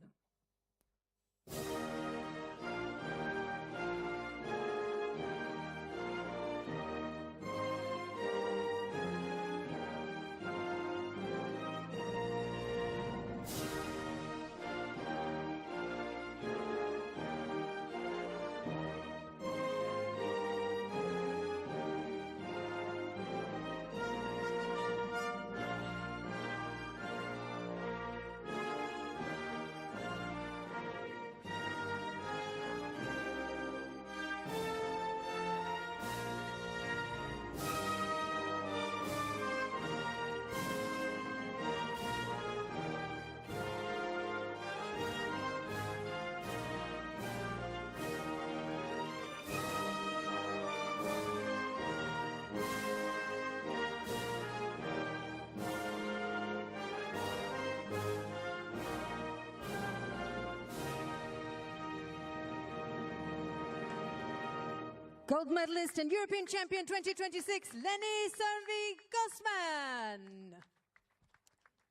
Gold medalist and European champion 2026, Leni Sophie Gossmann.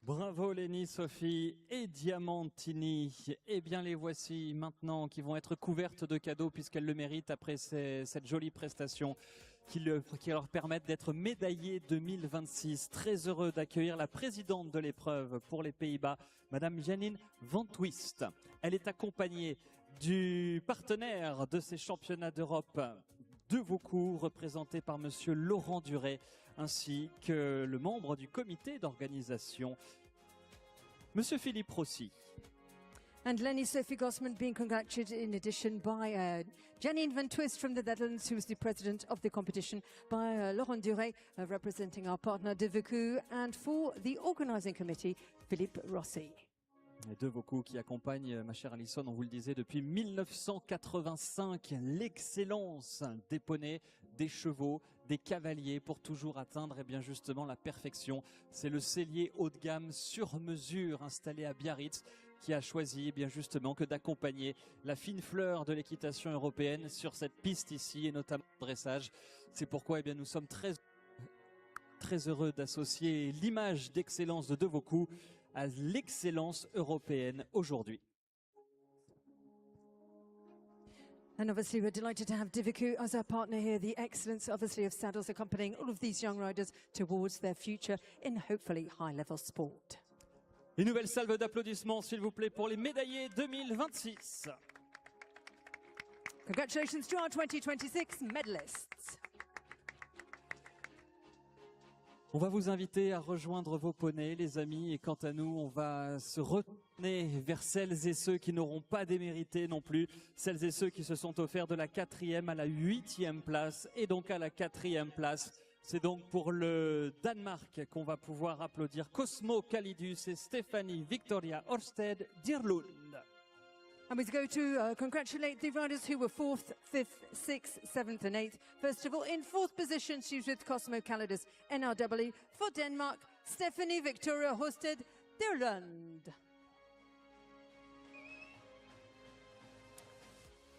Bravo Leni Sophie et Diamantini. Eh bien les voici maintenant qui vont être couvertes de cadeaux puisqu'elles le méritent après cette jolie prestation qui leur permettent d'être médaillées 2026. Très heureux d'accueillir la présidente de l'épreuve pour les Pays-Bas, Madame Janine Van Twist. Elle est accompagnée du partenaire de ces championnats d'Europe de Vaucoux, représenté par Monsieur Laurent Duret, ainsi que le membre du comité d'organisation, Monsieur Philippe Rossi. And Leni Sophie Gossmann being congratulated in addition by Janine Van Twist from the Netherlands, who is the president of the competition, by Laurent Duret, representing our partner de Vaucoux, and for the organising committee, Philippe Rossi. Les deux Vaucoux qui accompagnent, ma chère Alison, on vous le disait, depuis 1985, l'excellence des poneys, des chevaux, des cavaliers pour toujours atteindre eh bien justement la perfection. C'est le cellier haut de gamme sur mesure installé à Biarritz qui a choisi eh bien justement que d'accompagner la fine fleur de l'équitation européenne sur cette piste ici et notamment le dressage. C'est pourquoi eh bien nous sommes très heureux d'associer l'image d'excellence de Vaucoux à l'excellence européenne aujourd'hui. And obviously we're delighted to have Diviku as our partner here, the excellence obviously of saddles accompanying all of these young riders towards their future in hopefully high-level sport. Une nouvelle salve d'applaudissements s'il vous plaît pour les médaillés 2026. Congratulations to our 2026 medalists. On va vous inviter à rejoindre vos poneys, les amis, et quant à nous, on va se retourner vers celles et ceux qui n'auront pas démérité non plus, celles et ceux qui se sont offerts de la 4e à la 8e place, et donc à la 4e place. C'est donc pour le Danemark qu'on va pouvoir applaudir Cosmo Kalidus et Stéphanie Victoria Ørsted Dirlund. And we go to congratulate the riders who were 4th, 5th, 6th, 7th and 8th. First of all, in 4th position, she's with Cosmo Kalidus, NRW. For Denmark, Stephanie Victoria Ørsted Dirlund.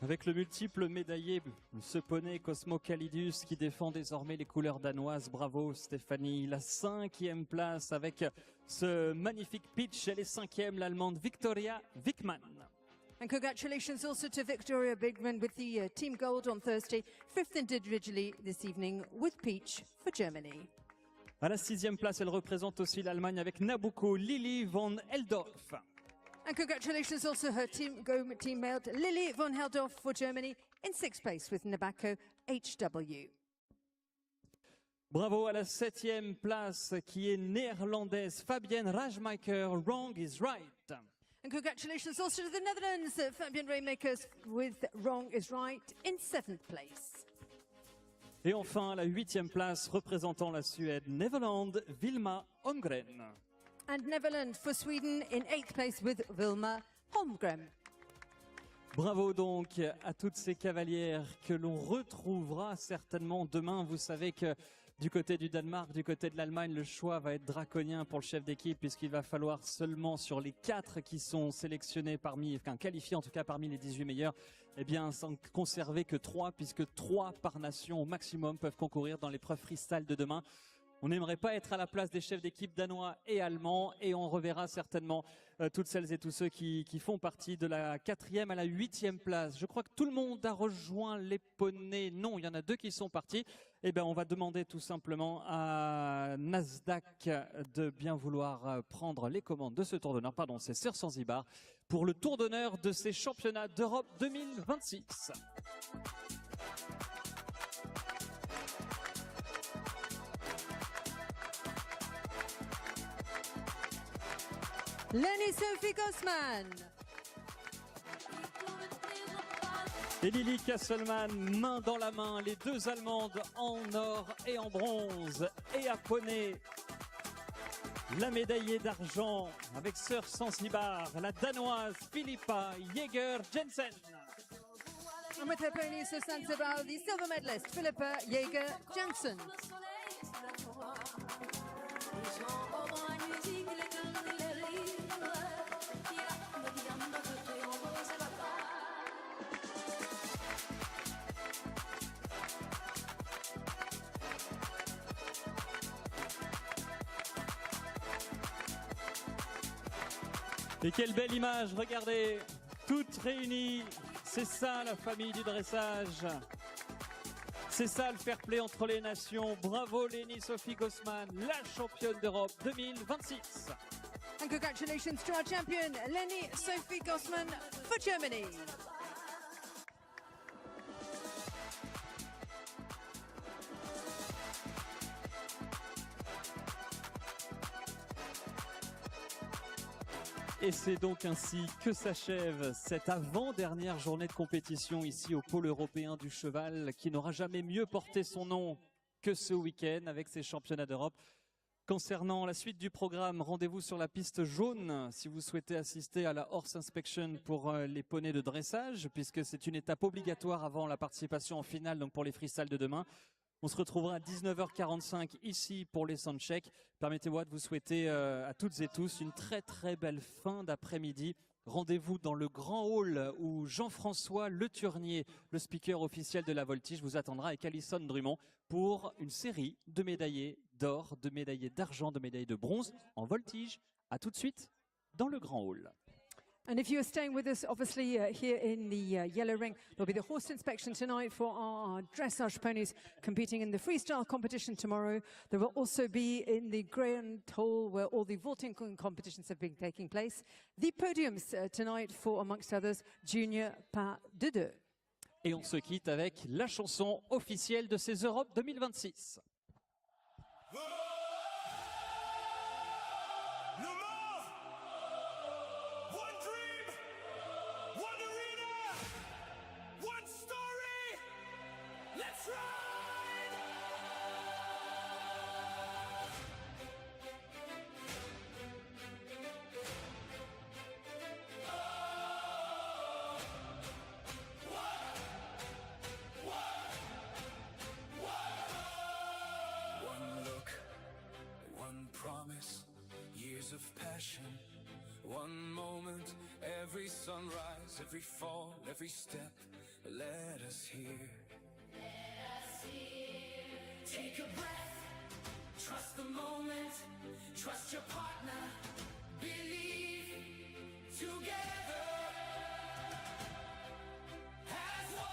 Avec le multiple médaillé, ce poney Cosmo Kalidus qui défend désormais les couleurs danoises. Bravo Stéphanie. La 5e place avec ce magnifique pitch. Elle est 5e, l'Allemande Victoria Wickmann. And congratulations also to Victoria Bigman with the Team Gold on Thursday, 5th individually this evening with Peach for Germany. À la 6e place, elle représente aussi l'Allemagne avec Nabucco Lili von Heldorf. And congratulations also her teammate Lily von Heldorf for Germany in 6th place with Nabucco HW. Bravo à la 7e place qui est néerlandaise Fabienne Rajmaker, Wrong is Right. And congratulations also to the Netherlands, Fabian Raymakers with Wrong is Right in 7th place. Et enfin, à la 8e place, représentant la Suède, Neverland, Vilma Holmgren. And Netherlands for Sweden in 8th place with Vilma Holmgren. Bravo donc à toutes ces cavalières que l'on retrouvera certainement demain. Vous savez que du côté du Danemark, du côté de l'Allemagne, le choix va être draconien pour le chef d'équipe puisqu'il va falloir seulement sur les 4 qui sont sélectionnés qualifiés en tout cas parmi les 18 meilleurs, eh bien sans conserver que 3 puisque 3 par nation au maximum peuvent concourir dans l'épreuve freestyle de demain. On n'aimerait pas être à la place des chefs d'équipe danois et allemands et on reverra certainement toutes celles et tous ceux qui font partie de la 4e à la 8e place. Je crois que tout le monde a rejoint les poneys. Non, il y en a 2 qui sont partis. Eh bien, on va demander tout simplement à Nasdaq de bien vouloir prendre les commandes de ce tour d'honneur. Pardon, c'est Sir Zanzibar pour le tour d'honneur de ces championnats d'Europe 2026. Lenny Sophie Gossman. Et Lily Kasselman, main dans la main, les 2 Allemandes en or et en bronze. Et à poney, la médaillée d'argent avec Sir Zanzibar, la Danoise Philippa Jäger-Jensen. And with her pony Sir Zanzibar, the silver medalist Philippa Jäger-Jensen. Et quelle belle image, regardez, toutes réunies, c'est ça la famille du dressage. C'est ça le fair play entre les nations. Bravo Lenny Sophie Gossman, la championne d'Europe 2026. And congratulations to our champion, Lenny Sophie Gossman for Germany. Et c'est donc ainsi que s'achève cette avant-dernière journée de compétition ici au pôle européen du cheval qui n'aura jamais mieux porté son nom que ce week-end avec ces championnats d'Europe. Concernant la suite du programme, rendez-vous sur la piste jaune si vous souhaitez assister à la Horse Inspection pour les poneys de dressage puisque c'est une étape obligatoire avant la participation en finale donc pour les freestyles de demain. On se retrouvera à 19h45 ici pour les soundchecks. Permettez-moi de vous souhaiter à toutes et tous une très très belle fin d'après-midi. Rendez-vous dans le grand hall où Jean-François Le Turnier, le speaker officiel de la voltige, vous attendra avec Alison Drummond pour une série de médaillés d'or, de médaillés d'argent, de médaillés de bronze en voltige. À tout de suite dans le grand hall. And if you are staying with us, obviously here in the yellow ring, there'll be the horse inspection tonight for our dressage ponies competing in the freestyle competition tomorrow. There will also be in the grand hall where all the vaulting competitions have been taking place, the podiums tonight for, amongst others, Junior Pas de Deux. Et on se quitte avec la chanson officielle de ces Europes 2026. Of passion, one moment, every sunrise, every fall, every step, let us hear. Take a breath, trust the moment, trust your partner, believe together as one.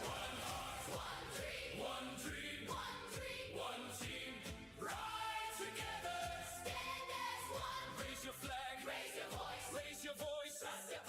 One heart, one dream, one dream, one dream, one team. Together, stand as one. Raise your flag, raise your voice, trust your